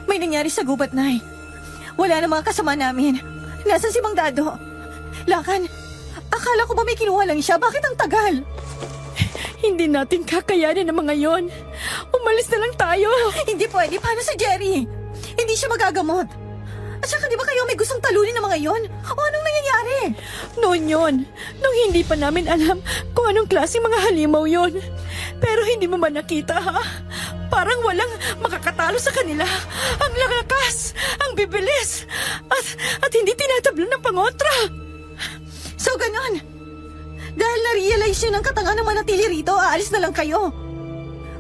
May nangyari sa gubat, Nay. Wala na mga kasama namin. Nasaan si Mang Dado? Lakan, akala ko ba may kinuha lang siya? Bakit ang tagal? Hindi natin kakayanin ang mga yon. Umalis na lang tayo. Hindi pwede. Paano si Jerry? Hindi siya magagamot. At saka di ba kayo may gustong talunin ng mga yon? O anong nangyayari? Noon yon, nung hindi pa namin alam kung anong klaseng mga halimaw yon. Pero hindi mo man nakita, ha? Parang walang makakatalo sa kanila. Ang lakas, ang bibilis, at hindi tinatablan ng pangontra. So ganon. Dahil na-realize nyo ng katanga ng manatili rito, aalis na lang kayo.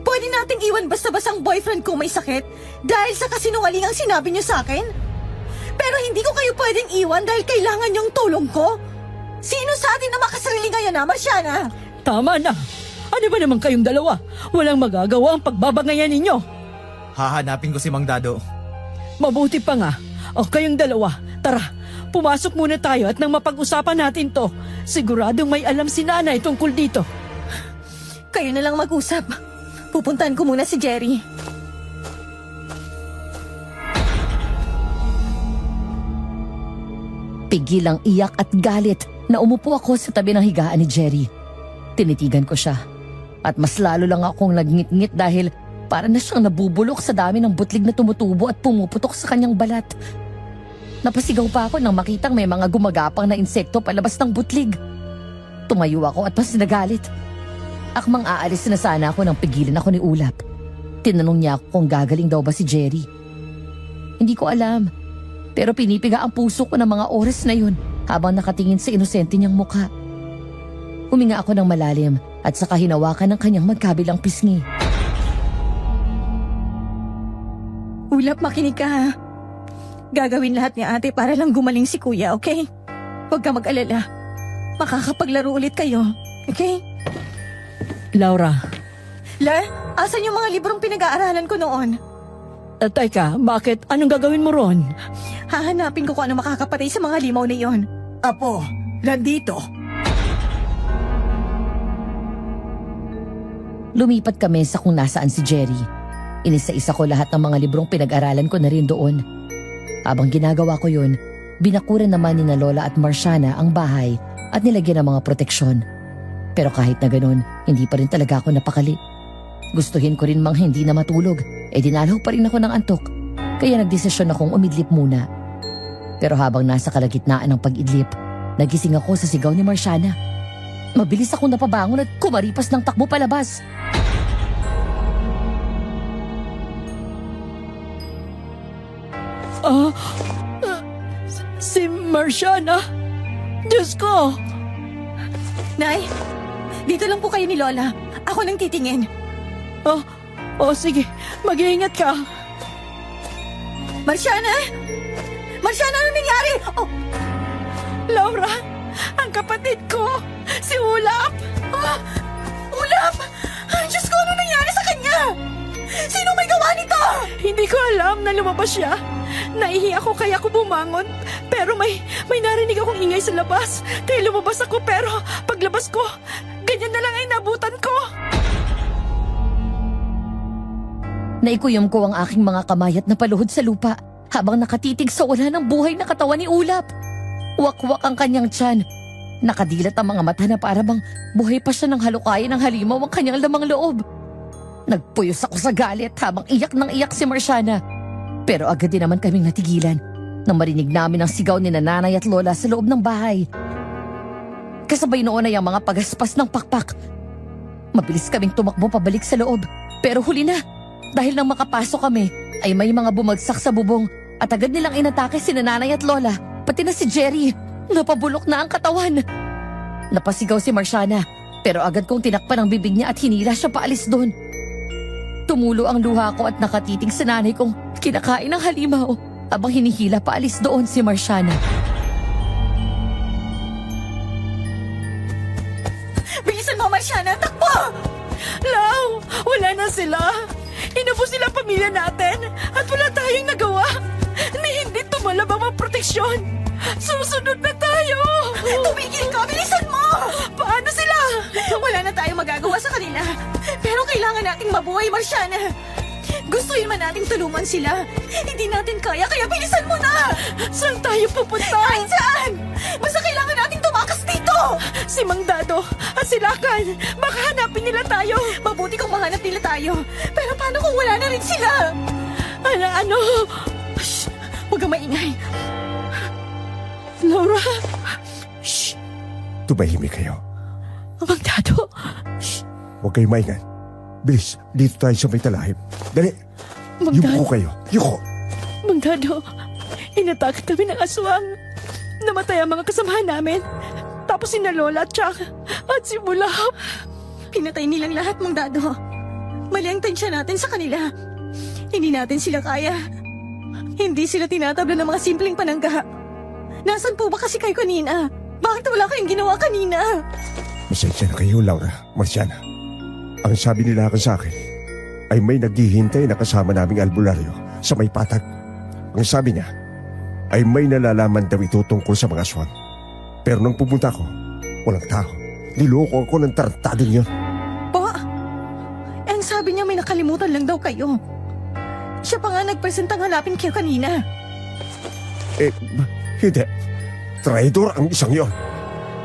Pwede nating iwan basta-basang boyfriend kung may sakit dahil sa kasinungalingang sinabi nyo sa akin? Pero hindi ko kayo pwedeng iwan dahil kailangan yung tulong ko. Sino sa atin na makasarili ngayon na, Marciana? Tama na. Ano ba naman kayong dalawa? Walang magagawa ang pagbabangayan ninyo. Hahanapin ko si Mang Dado. Mabuti pa nga. O kayong dalawa, tara. Pumasok muna tayo at nang mapag-usapan natin to, siguradong may alam si nanay tungkol dito. Kayo na lang mag-usap. Pupuntahan ko muna si Jerry. Pigil ang iyak at galit na umupo ako sa tabi ng higaan ni Jerry. Tinitigan ko siya. At mas lalo lang akong nagngit-ngit dahil para na siyang nabubulok sa dami ng butlig na tumutubo at pumuputok sa kanyang balat. Napasigaw pa ako nang makitang may mga gumagapang na insekto palabas ng butlig. Tumayo ako at mas nagalit. Akmang aalis na sana ako nang pigilan ako ni Ulap. Tinanong niya ako kung gagaling daw ba si Jerry. Hindi ko alam. Pero pinipiga ang puso ko ng mga oras na yun habang nakatingin sa inosente niyang mukha. Huminga ako ng malalim at saka hinawakan ng kanyang magkabilang pisngi. Ulap, makinig ka ha. Gagawin lahat ni ate para lang gumaling si kuya, okay? Huwag ka mag-alala. Makakapaglaro ulit kayo, okay? Laura, Asan yung mga librong pinag-aaralan ko noon? teka, bakit? Anong gagawin mo ron? Hahanapin ko kung ano makakapatay sa mga limaw na yon. Apo, nandito. Lumipat kami sa kung nasaan si Jerry. Inisa-isa ko lahat ng mga librong pinag-aralan ko na rin doon. Habang ginagawa ko yun, binakuran naman ni na Lola at Marciana ang bahay at nilagyan ng mga proteksyon. Pero kahit na ganun, hindi pa rin talaga ako napakali. Gustuhin ko rin mang hindi na matulog, dinalaw pa rin ako ng antok. Kaya nagdesisyon akong umidlip muna. Pero habang nasa kalagitnaan ng pag-idlip, nagising ako sa sigaw ni Marciana. Mabilis akong napabangon at kumaripas ng takbo palabas. Si Marciana? Diyos ko! Nay, dito lang po kayo ni Lola. Ako nang titingin. Sige, mag-iingat ka. Marciana! Marciana, ano nangyari? Oh, Laura, ang kapatid ko, si Ulap! Ulap! Ay, Diyos ko, ano nangyari sa kanya? Sino may gawa nito? Hindi ko alam na lumabas siya. Naihi ako kaya ako bumangon. Pero may narinig akong ingay sa labas. Kaya lumabas ako pero paglabas ko, ganyan na lang ay nabutan ko. Naikuyom ko ang aking mga kamay at napaluhod sa lupa habang nakatitig sa wala ng buhay na katawan ni Ulap. Wakwak ang kanyang tiyan. Nakadilat ang mga mata na para bang buhay pa siya ng halukayan ng halimaw ang kanyang lamang loob. Nagpuyos ako sa galit habang iyak ng iyak si Marciana. Pero agad din naman kaming natigilan nang marinig namin ang sigaw ni nanay at lola sa loob ng bahay. Kasabay noon ay ang mga pagaspas ng pakpak. Mabilis kaming tumakbo pabalik sa loob. Pero huli na, dahil nang makapasok kami ay may mga bumagsak sa bubong at agad nilang inatake si nanay at lola, pati na si Jerry. Napabulok na ang katawan. Napasigaw si Marciana, pero agad kong tinakpan ang bibig niya at hinila siya paalis doon. Tumulo ang luha ko at nakatitig sa nanay kong kinakain ng halimaw habang hinihila paalis doon si Marciana. Bilisan mo, Marciana! Takbo! Lau, wala na sila. Inubos nila ang pamilya natin at wala tayong nagawa. Ni hindi tumalab ang mga proteksyon. Susunod na tayo! Tumigil ka! Bilisan mo! Paano sila? Wala na tayong magagawa sa kanila. Pero kailangan nating mabuhay, Marciana. Gustuin man nating tulungan sila. Hindi natin kaya bilisan mo na! Saan tayo pupunta? Kahit saan! Basta kailangan nating tumakas dito! Si Mang Dado at si Lakan, baka hanapin nila tayo. Mabuti kung mahanap nila tayo. Pero paano kung wala na rin sila? Ano? Shh! Huwag kang maingay. Laura? Tumahimik kayo. Mang Dado? Huwag kayong maingay. Bilis, dito tayo sa may talahib. Dali, Mang yuko Dado? kayo. Yuko! Mang Dado, inatake kami ng aswang. Namatay ang mga kasamahan namin. Tapos si Lola at si Bulap. Pinatay nilang lahat, Mang Dado. Mali ang tansya natin sa kanila. Hindi natin sila kaya. Hindi sila tinatabla ng mga simpleng panangga. Nasaan po ba kasi kayo kanina? Bakit wala kayong ginawa kanina? Masensya na kayo, Laura, Marciana. Ang sabi nila sa akin ay may naghihintay na kasama naming albularyo sa may patag. Ang sabi niya ay may nalalaman daw ito tungkol sa mga aswang. Pero nang pumunta ko, walang tao. Niloko ako ng tarantado niyo. Po, ang sabi niya may nakalimutan lang daw kayo. Siya pa nga nagpresentang hanapin kayo kanina. Hindi. Traitor ang isang yon.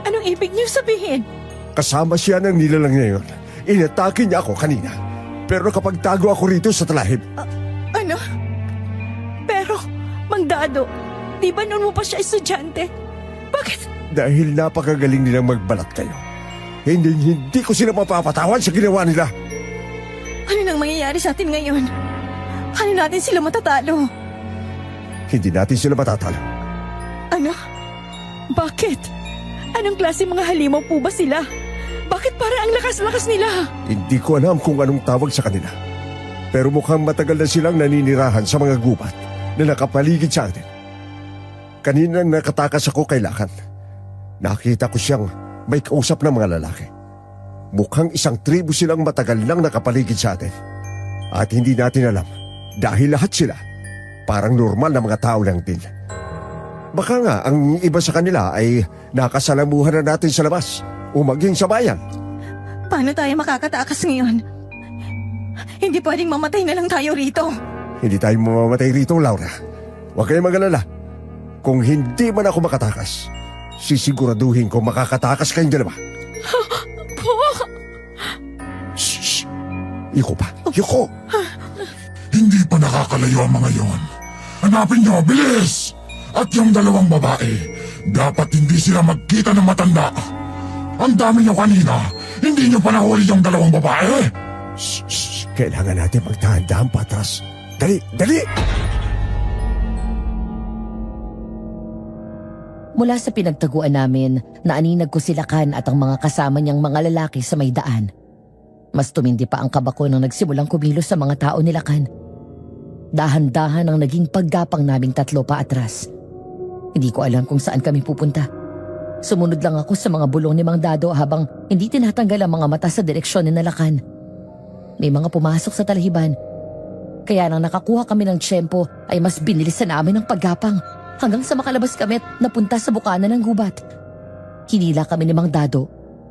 Anong ibig niyo sabihin? Kasama siya ng nilalang niya yun. Inatake niya ako kanina. Pero kapag tago ako rito sa talahib, Ano? Pero, Mang Dado, di ba noon mo pa siya estudyante? Bakit? dahil napakagaling nilang magbalat kayo, hindi ko sila mapapatawan sa ginawa nila. Ano nang mangyayari sa atin ngayon? Ano natin sila matatalo? Hindi natin sila matatalo. Ano? Bakit? Anong klase mga halimaw po ba sila? Bakit para ang lakas-lakas nila? Hindi ko alam kung anong tawag sa kanila. Pero mukhang matagal na silang naninirahan sa mga gubat na nakapaligid sa atin. Kanina nakatakas ako kay Lakan. Nakita ko siyang may kausap ng mga lalaki. Mukhang isang tribu silang matagal nang nakapaligid sa atin. At hindi natin alam dahil lahat sila parang normal na mga tao lang din. Baka nga ang iba sa kanila ay nakasalamuhan na natin sa labas o maging sa bayan. Paano tayo makakatakas ngayon? Hindi pwedeng mamatay na lang tayo rito. Hindi tayo mamamatay rito, Laura. Huwag kayong mag-alala. Kung hindi man ako makatakas, sisiguraduhin ko makakatakas kayong dalawa. Po! Shh! Yuko pa! Yuko! Hindi pa nakakalayo ang mga yon. Hanapin niyo, bilis! At yung dalawang babae, dapat hindi sila magkita ng matanda. Ang dami niyo kanina, hindi niyo pa nahuli yung dalawang babae. Shh! Shh! Kailangan natin magtahan-dahan patras. Dali! Dali! Mula sa pinagtaguan namin, naaninag ko si Lakan at ang mga kasama niyang mga lalaki sa may daan. Mas tumindi pa ang kaba ko nang nagsimulang kumilos sa mga tao ni Lakan. Dahan-dahan ang naging paggapang naming tatlo pa atras. Hindi ko alam kung saan kami pupunta. Sumunod lang ako sa mga bulong ni Mang Dado habang hindi tinatanggal ang mga mata sa direksyon ni Lakan. May mga pumasok sa talahiban. Kaya nang nakakuha kami ng tiyempo ay mas binilisan namin ang paggapang hanggang sa makalabas kami at napunta sa bukana ng gubat. Hinila kami ni Mang Dado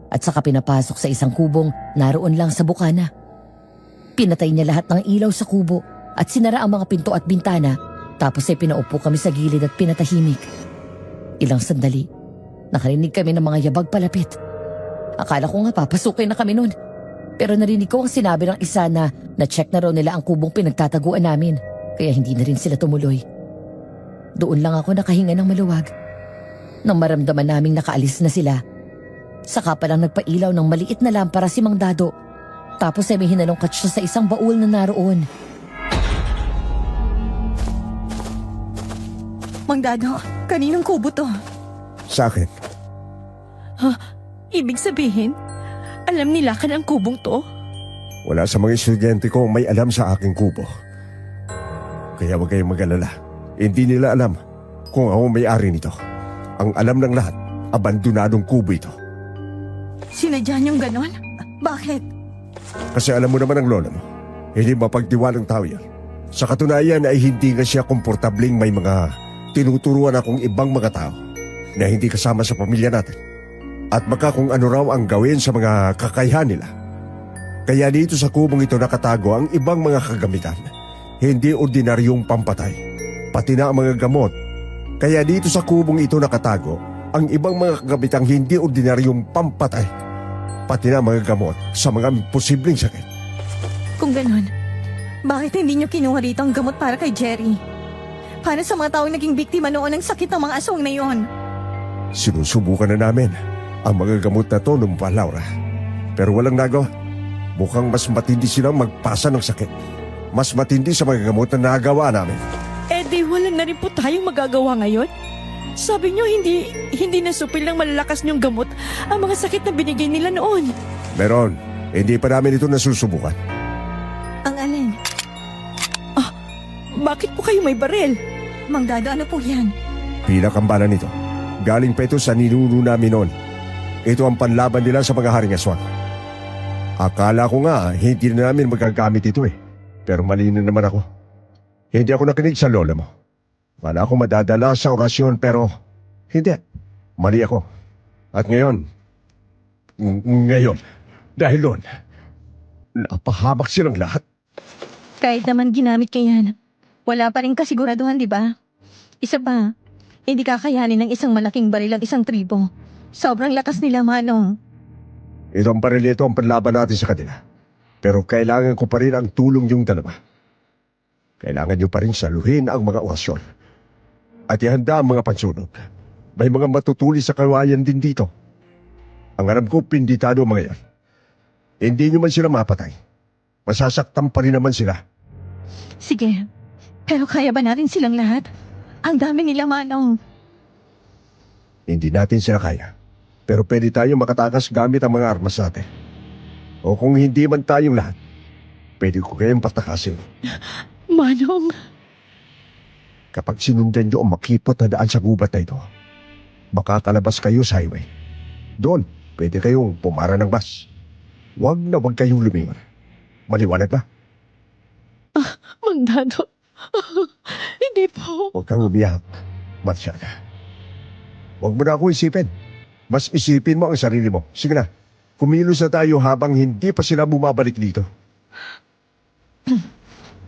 at saka pinapasok sa isang kubong naroon lang sa bukana. Pinatay niya lahat ng ilaw sa kubo at sinara ang mga pinto at bintana, tapos ay pinaupo kami sa gilid at pinatahimik. Ilang sandali, nakarinig kami ng mga yabag palapit. Akala ko nga papasukin na kami noon. Pero narinig ko ang sinabi ng isa na na-check na raw nila ang kubong pinagtataguan namin, kaya hindi na rin sila tumuloy. Doon lang ako nakahinga ng maluwag. Nang maramdaman naming nakaalis na sila, saka palang nagpailaw ng maliit na lampara si Mang Dado. Tapos ay may hinalungkat siya sa isang baul na naroon. Mang Dado, kaninong kubo to? Sa akin, Ibig sabihin, alam ni Lakan ang kubong to? wala sa mga estudyante ko may alam sa aking kubo. Kaya huwag kayong mag-alala. Hindi nila alam kung ako may-ari nito. Ang alam ng lahat, abandonadong kubo ito. Sinadya niyong ganon? Bakit? Kasi alam mo naman ang lola mo, hindi mapagtiwalang tao yan. Sa katunayan ay hindi nga siya komportabling may mga tinuturuan akong ibang mga tao na hindi kasama sa pamilya natin at baka kung ano raw ang gawin sa mga kakayahan nila. Kaya dito sa kubong ito nakatago ang ibang mga kagamitan, hindi ordinaryong pampatay, pati na ang mga gamot. Kaya dito sa kubong ito nakatago ang ibang mga kagamitang hindi ordinaryong pampatay, pati na ang mga gamot sa mga posibleng sakit. Kung ganon, bakit hindi niyo kinuha rito ang gamot para kay Jerry? Para sa mga taong naging biktima noon ng sakit ng mga aswang na yon. Sinusubukan na namin ang mga gamot na to nung pa, Laura. Pero walang nagawa. Mukhang mas matindi silang magpasa ng sakit. Mas matindi sa mga gamot na nagawa namin. Eh di wala na rin po tayong magagawa ngayon. Sabi niyo hindi nasupil ng malalakas niyong gamot ang mga sakit na binigay nila noon. Meron, hindi pa namin ito nasusubukan. Ang alin? Bakit po kayo may baril? Mang Dado, ano po yan? Pinakambala nito. Galing pa ito sa ninuno namin noon. Ito ang panlaban nila sa mga haring aswang. Akala ko nga hindi na namin magagamit ito eh. Pero mali na naman ako. Hindi ako nakinig sa lola mo. Wala ako madadala sa orasyon pero hindi. Mali ako. At ngayon, dahil doon, napahamak silang lahat. Kahit naman ginamit ka yan, wala pa rin kasiguraduhan, di ba? Isa pa, hindi kakayanin ng isang malaking baril ang isang tribo. Sobrang lakas nila, Manong. Itong baril ito ang panlaban natin sa kanila. Pero kailangan ko pa rin ang tulong yung dalawa. Kailangan nyo pa rin saluhin ang mga orasyon. At ihanda ang mga pansunog. May mga matutuli sa kawayan din dito. Ang alam ko, pinditado ang mga yan. Hindi nyo man sila mapatay. Masasaktan pa rin naman sila. Sige, pero kaya ba natin silang lahat? Ang dami nila, Manong. Hindi natin sila kaya. Pero pwede tayong makatakas gamit ang mga armas natin. O kung hindi man tayong lahat, pwede ko kayong patakasin. Manong, Kapag sinundan nyo ang makipot na daan sa gubat na ito, makakalabas kayo sa highway. Doon, pwede kayong pumara ng bus. Huwag na huwag kayong lumingon. Maliwanag ba? Mang Dado. Hindi po. Huwag kang umiyak, Marciana. Huwag mo na ako isipin. Mas isipin mo ang sarili mo. Sige na, kumilos na tayo habang hindi pa sila bumabalik dito.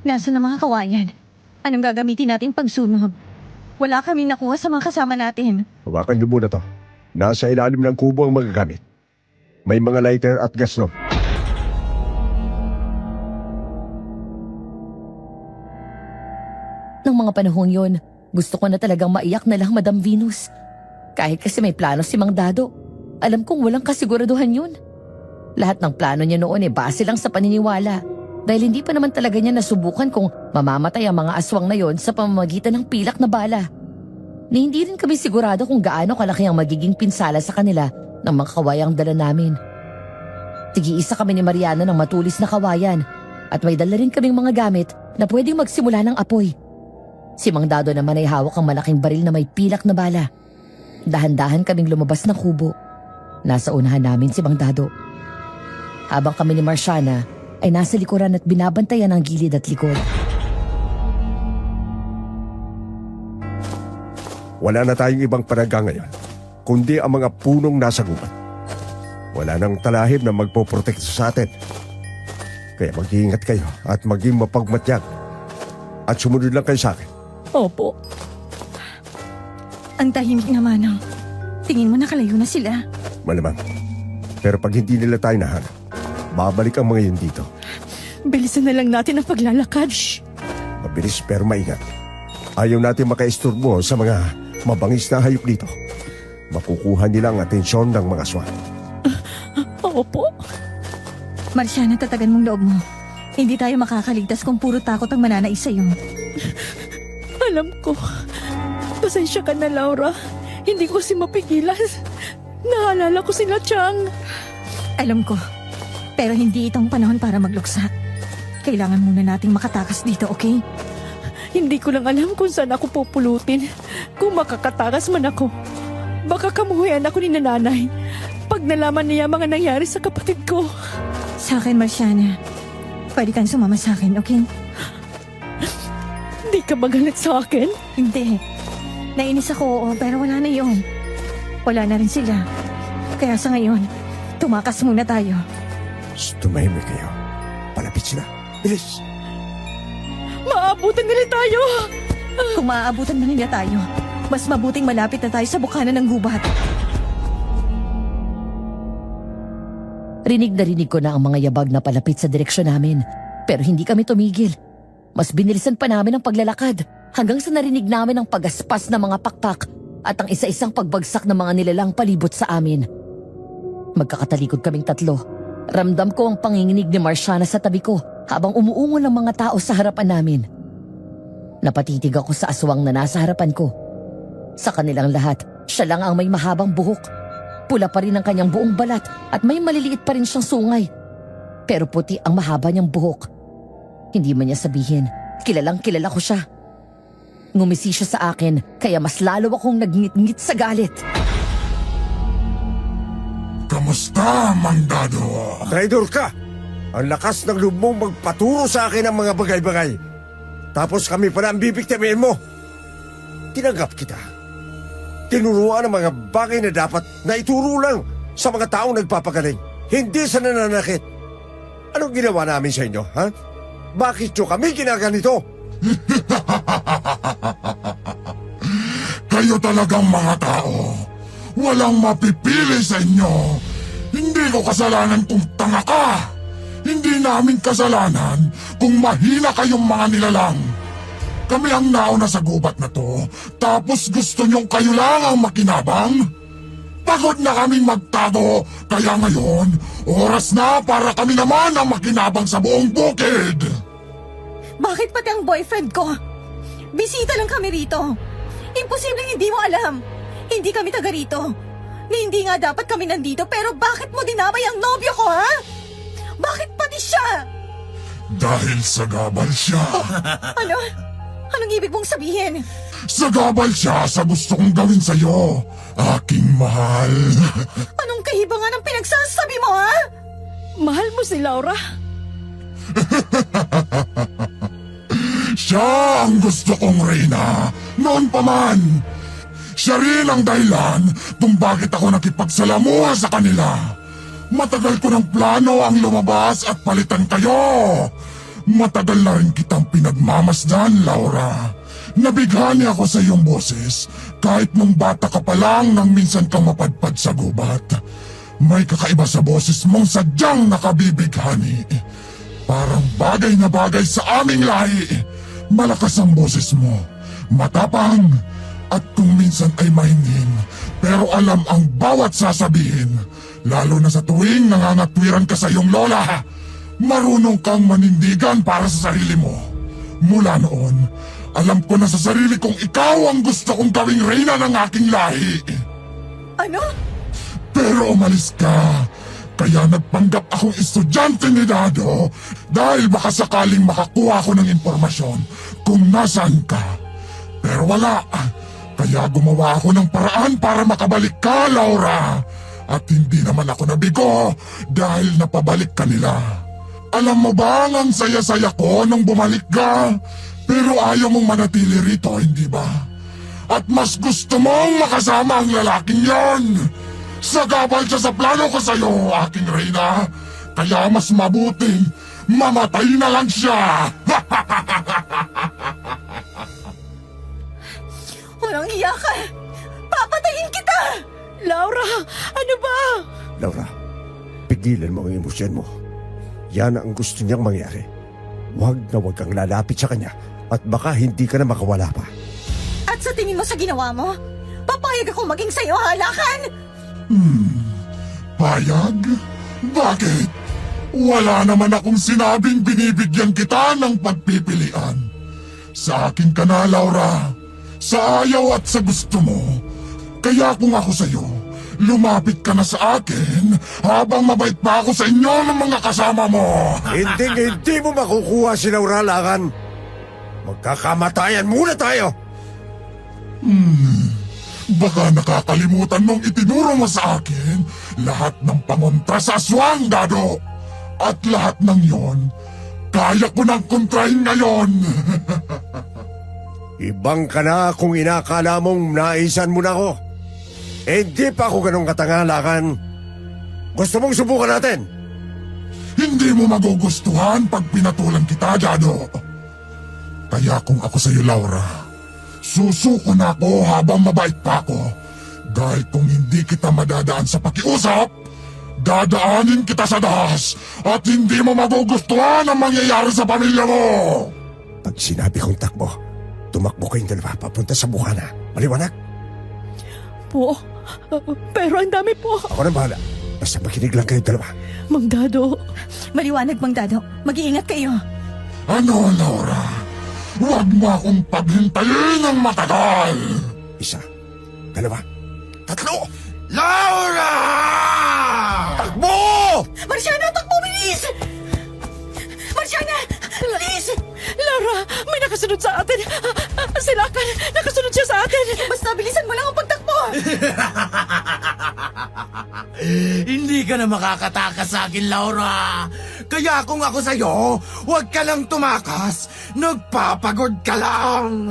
Nasaan ang mga kawayan? Anong gagamitin natin pag sunog? Wala kaming nakuha sa mga kasama natin. Hawakan niyo muna to. Nasa ilalim ng kubo ang magagamit. May mga lighter at gas log. Nung mga panahon yon, gusto ko na talagang maiyak na lang, Madam Venus. Kahit kasi may plano si Mang Dado. Alam kong walang kasiguraduhan yun. Lahat ng plano niya noon base lang sa paniniwala. Dahil hindi pa naman talaga niya nasubukan kung mamamatay ang mga aswang na yon sa pamamagitan ng pilak na bala. Ni hindi rin kami sigurado kung gaano kalaki ang magiging pinsala sa kanila ng mga kawayang dala namin. Tigi-isa kami ni Mariana ng matulis na kawayan at may dala rin kaming mga gamit na pwedeng magsimula ng apoy. Si Mang Dado naman ay hawak ang malaking baril na may pilak na bala. Dahan-dahan kaming lumabas ng kubo. Nasa unahan namin si Mang Dado. Habang kami ni Marciana ay nasa likuran at binabantayan ang gilid at likod. Wala na tayong ibang panaga ngayon, kundi ang mga punong nasa gubat. Wala nang talahib na magpoprotekta sa atin. Kaya mag-iingat kayo at maging mapagmatyag. At sumunod lang kayo sa akin. Opo. Ang tahimik na, Manong. Tingin mo nakalayo na sila. Malamang. Pero pag hindi nila tayo nahanap, babalik ang mga yun dito. Bilisan na lang natin ang paglalakad. Shh. Mabilis pero maingat. Ayaw natin makaisturbo sa mga mabangis na hayop dito. Makukuha nila ang atensyon ng mga aswang. Opo. Marciana, tatagan mong loob mo. Hindi tayo makakaligtas kung puro takot ang mananais sa'yo. Alam ko. Pasensya ka na, Laura. Hindi ko si mapigilan. Naalala ko sila, Chang. Alam ko. Pero hindi itong panahon para magluksa. Kailangan muna nating makatakas dito, okay? Hindi ko lang alam kung saan ako pupulutin. Kung makakatakas man ako. Baka kamuhian ako ni nanay. Pag nalaman niya mga nangyari sa kapatid ko. Sa akin, Marciana. Pwede kang sumama sa akin, okay? Hindi ka magalit sa akin? Hindi. Nainis ako, oo, pero wala na yun. Wala na rin sila. Kaya sa ngayon, tumakas muna tayo. Shh, tumahimik kayo. Palapit sila. Bilis! Maabutan nila tayo! Kung maaabutan na nila tayo, mas mabuting malapit na tayo sa bukana ng gubat. Rinig na rinig ko na ang mga yabag na palapit sa direksyon namin. Pero hindi kami tumigil. Mas binilisan pa namin ang paglalakad hanggang sa narinig namin ang pagaspas ng mga pakpak at ang isa-isang pagbagsak ng mga nilalang palibot sa amin. Magkakatalikod kaming tatlo. Ramdam ko ang panginginig ni Marciana sa tabi ko habang umuungol ang mga tao sa harapan namin. Napatitig ako sa aswang na nasa harapan ko. Sa kanilang lahat, siya lang ang may mahabang buhok. Pula pa rin ang kanyang buong balat at may maliliit pa rin siyang sungay. Pero puti ang mahaba niyang buhok. Hindi man niya sabihin, kilalang kilala ko siya. Ngumisi siya sa akin, kaya mas lalo akong nagngit-ngit sa galit. Kamusta, Mandado? Traidor ka! Ang lakas ng loob mong magpaturo sa akin ng mga bagay-bagay. Tapos kami pala ang bibiktimin mo. Tinanggap kita. Tinuruan ang mga bagay na dapat na ituro lang sa mga taong nagpapagaling. Hindi sa nananakit. Anong ginawa namin sa inyo, ha? Bakit nyo kami ginaganito? Kayo talagang mga tao. Walang mapipili sa inyo. Hindi ko kasalanan kung tanga ka. Hindi namin kasalanan kung mahina kayong mga nilalang. Kami ang nauna sa gubat na to, tapos gusto niyong kayo lang ang makinabang? Pagod na kaming magtago, kaya ngayon, oras na para kami naman ang makinabang sa buong bukid. Bakit pati ang boyfriend ko? Bisita lang kami rito. Imposibleng hindi mo alam. Hindi kami taga rito. Ni hindi nga dapat kami nandito, pero bakit mo dinamay ang nobyo ko, ha? Bakit pati siya? Dahil sagabal siya. Ano? Anong ibig mong sabihin? Sagabal siya sa gusto kong gawin sa'yo, aking mahal. Anong kahibangan ang pinagsasabi mo, ha? Mahal mo si Laura? Siya ang gusto kong reyna, noon pa man. Siya rin ang dahilan kung bakit ako nakipagsalamuha sa kanila. Matagal ko ng plano ang lumabas at palitan kayo. Matagal na rin kitang pinagmamasdan, Laura. Nabighani ako sa iyong boses kahit nung bata ka pa lang nang minsan kang mapadpad sa gubat. May kakaiba sa boses mong sadyang nakabibighani. Parang bagay na bagay sa aming lahi. Malakas ang boses mo, matapang, at kung minsan ay mahingin, pero alam ang bawat sasabihin. Lalo na sa tuwing nangangatwiran ka sa iyong lola. Marunong kang manindigan para sa sarili mo. Mula noon, alam ko na sa sarili kong ikaw ang gusto kong gawing reyna ng aking lahi. Ano? Pero umalis ka. Kaya nagpanggap akong estudyante ni Dado dahil baka sakaling makakuha ko ng impormasyon kung nasaan ka. Pero wala. Kaya gumawa ako ng paraan para makabalik ka, Laura. At hindi naman ako nabigo dahil napabalik ka nila. Alam mo ba ang saya-saya ko nung bumalik ka? Pero ayaw mong manatili rito, hindi ba? At mas gusto mong makasama ang lalaking yon. Sagabal siya sa plano ko sa'yo, aking reyna. Kaya mas mabuting mamatay na lang siya. Walang iya ka! Papatayin kita! Laura, ano ba? Laura, pigilan mo ang emosyon mo. Yan ang gusto niyang mangyari. Huwag na huwag kang lalapit sa kanya at baka hindi ka na makawala pa. At sa tingin mo sa ginawa mo, papayag ako maging sa'yo, halakan! Payag? Bakit? Wala naman akong sinabing binibigyan kita ng pagpipilian. Sa akin ka na, Laura. Sa ayaw at sa gusto mo. Kaya kung ako sa'yo, lumapit ka na sa akin habang mabait pa ako sa inyo ng mga kasama mo. Hindi mo makukuha si Laura Lakan. Magkakamatayan muna tayo. Baka nakakalimutan mong itinuro mo sa akin lahat ng pangontra sa aswang, Dado. At lahat ng yon, kaya ko nang kontrahin ngayon. Ibang ka na kung inakala mong naisan mo na ako. Hindi pa ako ganong katangalakan. Gusto mong subukan natin? Hindi mo magugustuhan pag pinatulan kita, Jado. Kaya kung ako sa'yo, Laura, susuko na ako habang mabait pa ako. Dahil kung hindi kita madadaan sa pakiusap, dadaanin kita sa dahas at hindi mo magugustuhan ang mangyayari sa pamilya mo. Pag sinabi kong takbo, tumakbo kayong dalawa papunta sa Bukana. Maliwanag? Po, pero ang dami po. Ako na bahala. Basta makinig lang kayo dalawa. Mang Dado, Maliwanag, Mang Dado. Mag-iingat kayo. Ano, Laura? Huwag mo akong paghintayin ng matagal. Isa, dalawa, tatlo! Laura! Takbo! Marciana, takbo, bilis! Marciana, bilis! Laura, may nakasunod sa atin. Si Lakan, nakasunod siya sa atin. Basta bilisan mo lang ang pagtakbo! Hindi ka na makakatakas sa akin, Laura. Kaya kung ako sa'yo, huwag ka lang tumakas. Nagpapagod ka lang.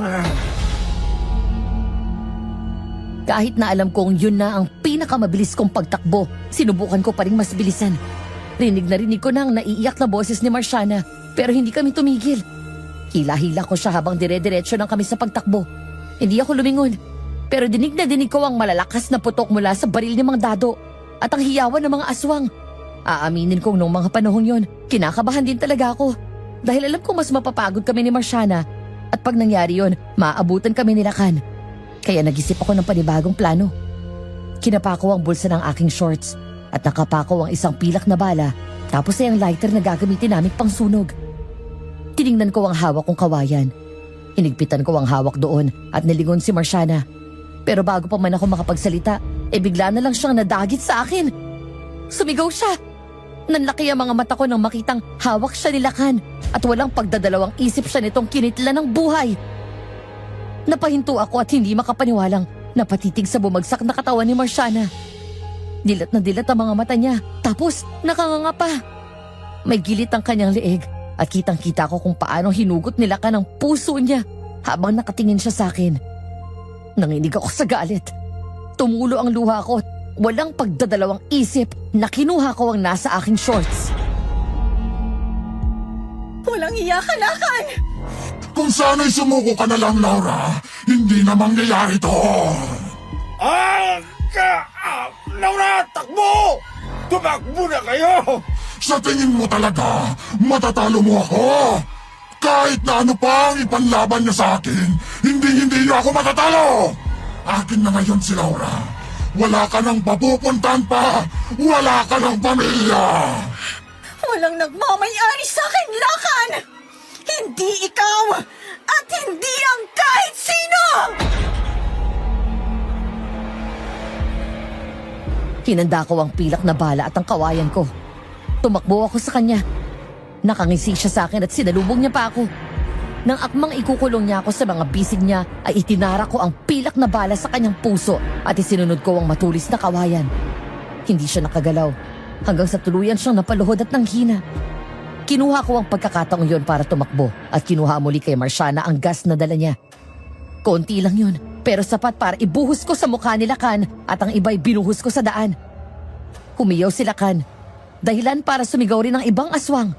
Kahit na alam kong yun na ang pinakamabilis kong pagtakbo, sinubukan ko pa rin mas bilisan. Rinig na rinig ko na ang naiiyak na boses ni Marciana, pero hindi kami tumigil. Hila-hila ko siya habang dire-diretso lang kami sa pagtakbo. Hindi ako lumingon, pero dinig na dinig ko ang malalakas na putok mula sa baril ni Mang Dado at ang hiyawan ng mga aswang. Aaminin kong noong mga panahon yon, kinakabahan din talaga ako. Dahil alam kong mas mapapagod kami ni Marciana at pag nangyari yon, maaabutan kami ni Lakan. Kaya nag-isip ako ng panibagong plano. Kinapa ko ang bulsa ng aking shorts at nakapa ko ang isang pilak na bala tapos ay ang lighter na gagamitin namin pang sunog. Tiningnan ko ang hawak kong kawayan. Hinigpitan ko ang hawak doon at nilingon si Marciana. Pero bago pa man ako makapagsalita, bigla na lang siyang nadagit sa akin. Sumigaw siya. Nanlaki ang mga mata ko nang makitang hawak siya ni Lakan at walang pagdadalawang isip siya nitong kinitla ng buhay. Napahinto ako at hindi makapaniwalang napatitig sa bumagsak na katawan ni Marciana. Dilat na dilat ang mga mata niya, tapos nakanganga pa. May gilit ang kanyang leeg at kitang-kita ko kung paano hinugot ni Lakan ang puso niya habang nakatingin siya sa akin. Nanginig ako sa galit. Tumulo ang luha ko at walang pagdadalawang isip na kinuha ko ang nasa aking shorts. Walang iya ka, Lakan! Kung sana'y sumuko ka na lang, Laura, hindi na mangyayari to. Laura, takbo! Tumakbo na kayo! Sa tingin mo talaga, matatalo mo ako? Kahit na ano pa ang ipanlaban niyo sa akin, hindi niyo ako matatalo! Akin na ngayon si Laura. Wala ka nang papupuntahan pa! Wala ka ng pamilya! Walang nagmamayari sa akin, Lakan! Hindi ikaw! At hindi ang kahit sino! Hinanda ko ang pilak na bala at ang kawayan ko. Tumakbo ako sa kanya. Nakangisi siya sa akin at sinalubong niya pa ako. Nang akmang ikukulong niya ako sa mga bisig niya, ay itinara ko ang pilak na bala sa kanyang puso at isinunod ko ang matulis na kawayan. Hindi siya nakagalaw hanggang sa tuluyan siyang napaluhod at nanghina. Kinuha ko ang pagkakataong yon para tumakbo at kinuha muli kay Marciana ang gas na dala niya. Konti lang yun, pero sapat para ibuhos ko sa mukha ni Lakan at ang iba'y binuhos ko sa daan. Humiyaw si Lakan, dahilan para sumigaw rin ang ibang aswang.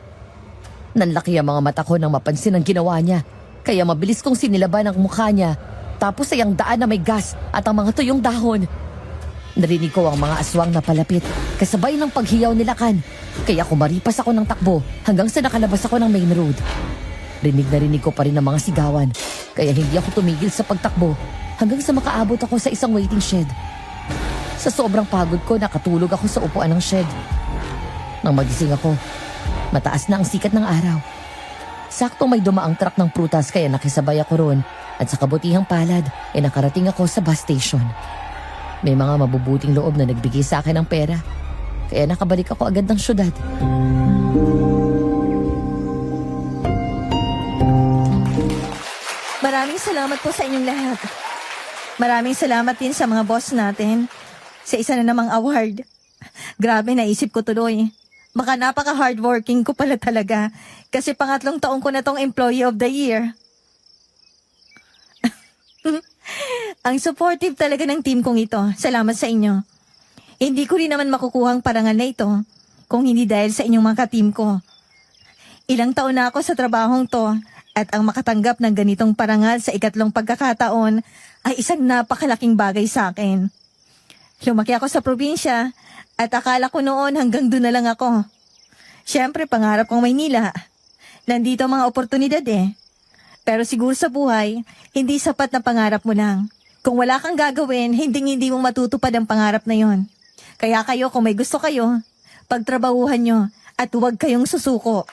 Nanlaki ang mga mata ko nang mapansin ang ginawa niya, kaya mabilis kong sinilaban ang mukha niya, tapos ay ang daan na may gas at ang mga tuyong dahon. Narinig ko ang mga aswang na palapit, kasabay ng paghiyaw ni Lakan, kaya kumaripas ako ng takbo hanggang sa nakalabas ako ng main road. Rinig na rinig ko pa rin ang mga sigawan, kaya hindi ako tumigil sa pagtakbo hanggang sa makaabot ako sa isang waiting shed. Sa sobrang pagod ko, nakatulog ako sa upuan ng shed. Nang magising ako, mataas na ang sikat ng araw. Saktong may dumaang truck ng prutas kaya nakisabay ako roon at sa kabutihang palad ay nakarating ako sa bus station. May mga mabubuting loob na nagbigay sa akin ng pera, kaya nakabalik ako agad ng syudad. Maraming salamat po sa inyong lahat. Maraming salamat din sa mga boss natin sa isa na namang award. Grabe, naisip ko tuloy. Baka napaka-hardworking ko pala talaga kasi pangatlong taon ko na tong Employee of the Year. Ang supportive talaga ng team kong ito. Salamat sa inyo. Hindi ko rin naman makukuhang parangal na ito kung hindi dahil sa inyong mga team ko. Ilang taon na ako sa trabahong to at ang makatanggap ng ganitong parangal sa ikatlong pagkakataon ay isang napakalaking bagay sa akin. Lumaki ako sa probinsya at akala ko noon hanggang doon na lang ako. Siyempre, pangarap kong Maynila. Nandito ang mga oportunidad eh. Pero siguro sa buhay, hindi sapat na pangarap mo lang. Kung wala kang gagawin, hindi mo matutupad ang pangarap na yon. Kaya kayo, kung may gusto kayo, pagtrabahuhan nyo at huwag kayong susuko.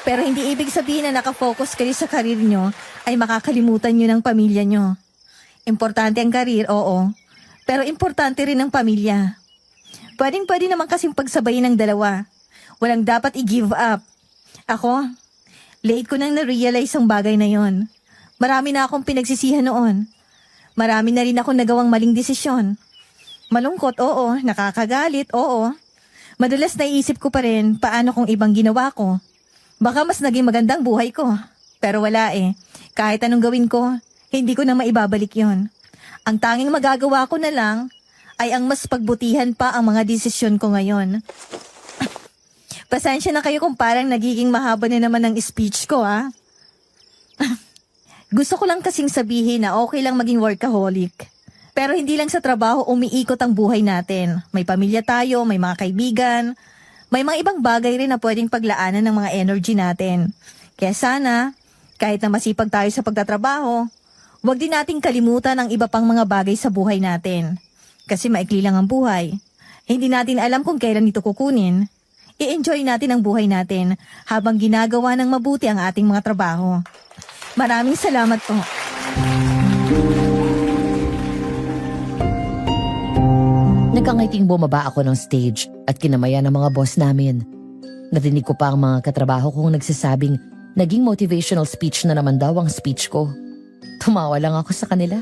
Pero hindi ibig sabihin na nakafocus kayo sa karir nyo ay makakalimutan nyo ng pamilya nyo. Importante ang karir, oo. Pero importante rin ang pamilya. Pwede naman kasing pagsabayin ng dalawa. Walang dapat i-give up. Ako, late ko nang na-realize ang bagay na yon. Marami na akong pinagsisihan noon. Marami na rin akong nagawang maling desisyon. Malungkot, oo. Nakakagalit, oo. Madalas naiisip ko pa rin paano kung ibang ginawa ko. Baka mas naging magandang buhay ko. Pero wala eh. Kahit anong gawin ko, hindi ko na maibabalik yon. Ang tanging magagawa ko na lang ay ang mas pagbutihan pa ang mga desisyon ko ngayon. Pasensya na kayo kung parang nagiging mahaba na naman ang speech ko, ha? Gusto ko lang kasing sabihin na okay lang maging workaholic. Pero hindi lang sa trabaho umiikot ang buhay natin. May pamilya tayo, may mga kaibigan, may mga ibang bagay rin na pwedeng paglaanan ng mga energy natin. Kaya sana, kahit na masipag tayo sa pagtatrabaho, huwag din nating kalimutan ang iba pang mga bagay sa buhay natin. Kasi maikli lang ang buhay. Hindi natin alam kung kailan ito kukunin. I-enjoy natin ang buhay natin habang ginagawa ng mabuti ang ating mga trabaho. Maraming salamat po. Nagkangiting bumaba ako ng stage at kinamayan ng mga boss namin. Narinig ko pa ang mga katrabaho kong nagsasabing naging motivational speech na naman daw ang speech ko. Tumawa lang ako sa kanila.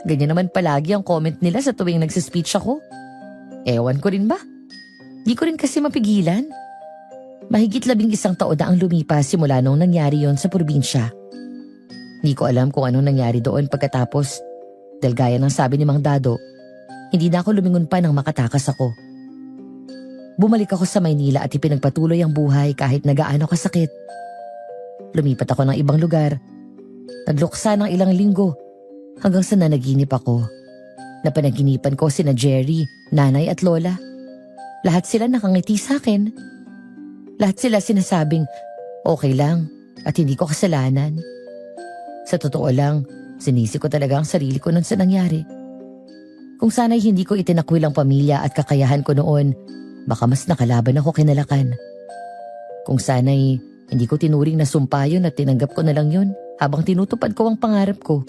Ganyan naman palagi ang comment nila sa tuwing nagsispeech ako. Ewan ko rin ba? Di ko rin kasi mapigilan. Mahigit 11 taon na ang lumipas simula nung nangyari yon sa probinsya. Di ko alam kung anong nangyari doon pagkatapos. Dahil gaya ng sabi ni Mang Dado, hindi na ako lumingon pa nang makatakas ako. Bumalik ako sa Maynila at ipinagpatuloy ang buhay kahit nagaano kasakit. Lumipat ako ng ibang lugar. Nagluksa ng ilang linggo hanggang sa nanaginip ako. Napanaginipan ko sina Jerry, nanay at lola. Lahat sila nakangiti sa akin. Lahat sila sinasabing okay lang at hindi ko kasalanan. Sa totoo lang, sinisi ko talaga ang sarili ko nun sa nangyari. Kung sana'y hindi ko itinakwil ang pamilya at kakayahan ko noon, baka mas nakalaban ako kinalakan. Kung sana'y hindi ko tinuring na sumpa yun at tinanggap ko na lang yun habang tinutupad ko ang pangarap ko.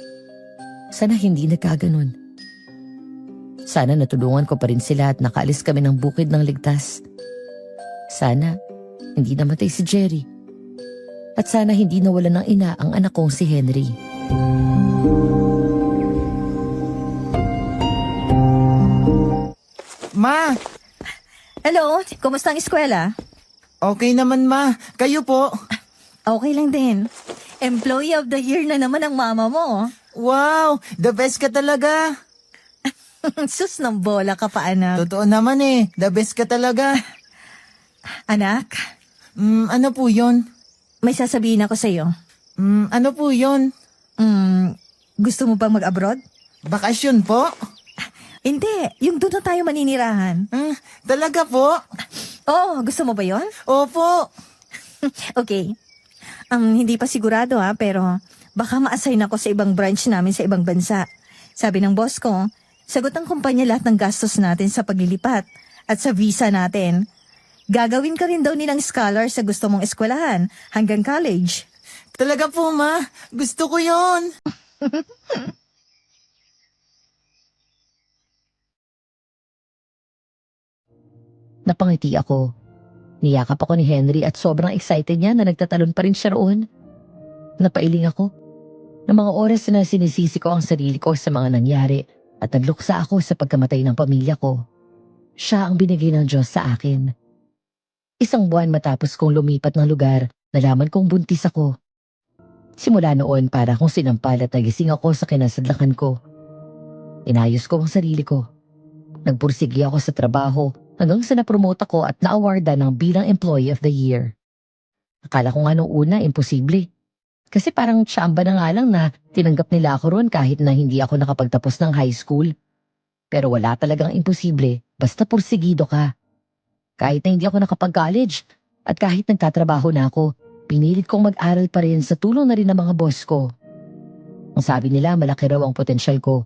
Sana hindi nagkaganon. Sana natulungan ko pa rin sila at nakaalis kami ng bukid ng ligtas. Sana hindi namatay si Jerry. At sana hindi nawalan ng ina ang anak kong si Henry. Ma, Hello, kumusta ang eskwela? okay naman ma. Kayo po. Okay lang din. Employee of the year na naman ang mama mo. Wow, the best ka talaga. Sus ng bola ka pa, anak. Totoo naman eh, the best ka talaga. Anak, Ano po yun? may sasabihin ako sa'yo. Ano po yun? Gusto mo bang mag-abroad? Bakasyon po? Hindi, yung doon na tayo maninirahan. Talaga po? Oo, gusto mo ba yon? Opo. Okay. Hindi pa sigurado pero baka ma-assign ako sa ibang branch namin sa ibang bansa. Sabi ng boss ko, sagot ng kumpanya lahat ng gastos natin sa paglilipat at sa visa natin. Gagawin ka rin daw nilang scholar sa gusto mong eskwelahan hanggang college. Talaga po ma, gusto ko yon. Napangiti ako. Niyakap ako ni Henry at sobrang excited niya na nagtatalon pa rin siya roon. Napailing ako. Ng mga oras na sinisisi ko ang sarili ko sa mga nangyari at nagluksa ako sa pagkamatay ng pamilya ko. Siya ang binigay ng Diyos sa akin. Isang buwan matapos kong lumipat ng lugar, nalaman kong buntis ako. Simula noon para akong sinampal at nagising ako sa kinasadlakan ko. Inayos ko ang sarili ko. Nagpursigi ako sa trabaho hanggang sa napromote ako at na-awardan ng bilang Employee of the Year. Akala ko nga nung una imposible. Kasi parang tsamba na nga lang na tinanggap nila ako ron kahit na hindi ako nakapagtapos ng high school. Pero wala talagang imposible basta pursigido ka. Kahit na hindi ako nakapag-college at kahit nagtatrabaho na ako, pinilit kong mag-aral pa rin sa tulong na rin ng mga boss ko. Ang sabi nila malaki raw ang potensyal ko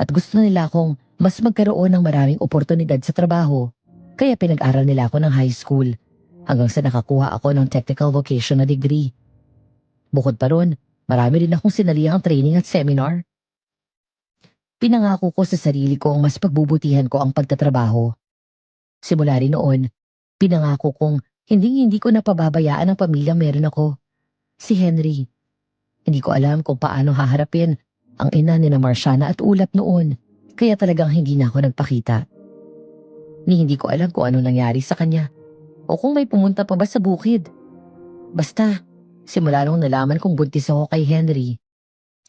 at gusto nila akong mas magkaroon ng maraming oportunidad sa trabaho kaya pinag-aral nila ako ng high school hanggang sa nakakuha ako ng technical vocational degree. Bukod pa ron, marami rin akong sinalihang training at seminar. Pinangako ko sa sarili ko ang mas pagbubutihan ko ang pagtatrabaho. Simula rin noon, pinangako kong hindi ko napababayaan ang pamilyang meron ako. Si Henry. Hindi ko alam kung paano haharapin ang ina ni na Marciana at Ulap noon, kaya talagang hindi na ako nagpakita. Hindi ko alam kung ano nangyari sa kanya o kung may pumunta pa ba sa bukid. Basta, simula nung nalaman kong buntis ako kay Henry,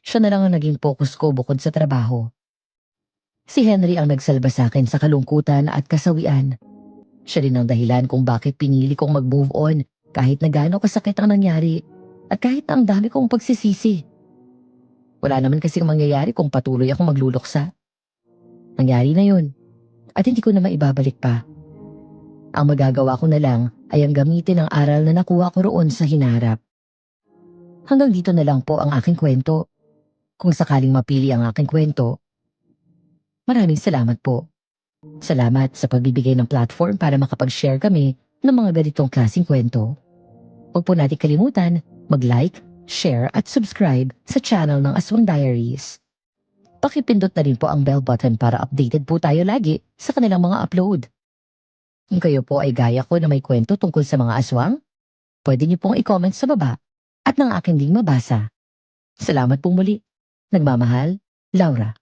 siya na lang ang naging focus ko bukod sa trabaho. Si Henry ang nagsalba sa akin sa kalungkutan at kasawian. Siya rin ang dahilan kung bakit pinili kong mag-move on kahit na gaano kasakit ang nangyari at kahit na ang dami kong pagsisisi. Wala naman kasing mangyayari kung patuloy akong magluluksa. Nangyari na yun at hindi ko na maibabalik pa. Ang magagawa ko na lang ay ang gamitin ang aral na nakuha ko roon sa hinarap. Hanggang dito na lang po ang aking kwento. Kung sakaling mapili ang aking kwento, maraming salamat po. Salamat sa pagbibigay ng platform para makapag-share kami ng mga ganitong klaseng kwento. Huwag po natin kalimutan mag-like, share at subscribe sa channel ng Aswang Diaries. Pakipindot na rin po ang bell button para updated po tayo lagi sa kanilang mga upload. Kung kayo po ay gaya ko na may kwento tungkol sa mga aswang, pwede niyo pong i-comment sa baba at ng aking ding mabasa. Salamat po muli. Nagmamahal, Laura.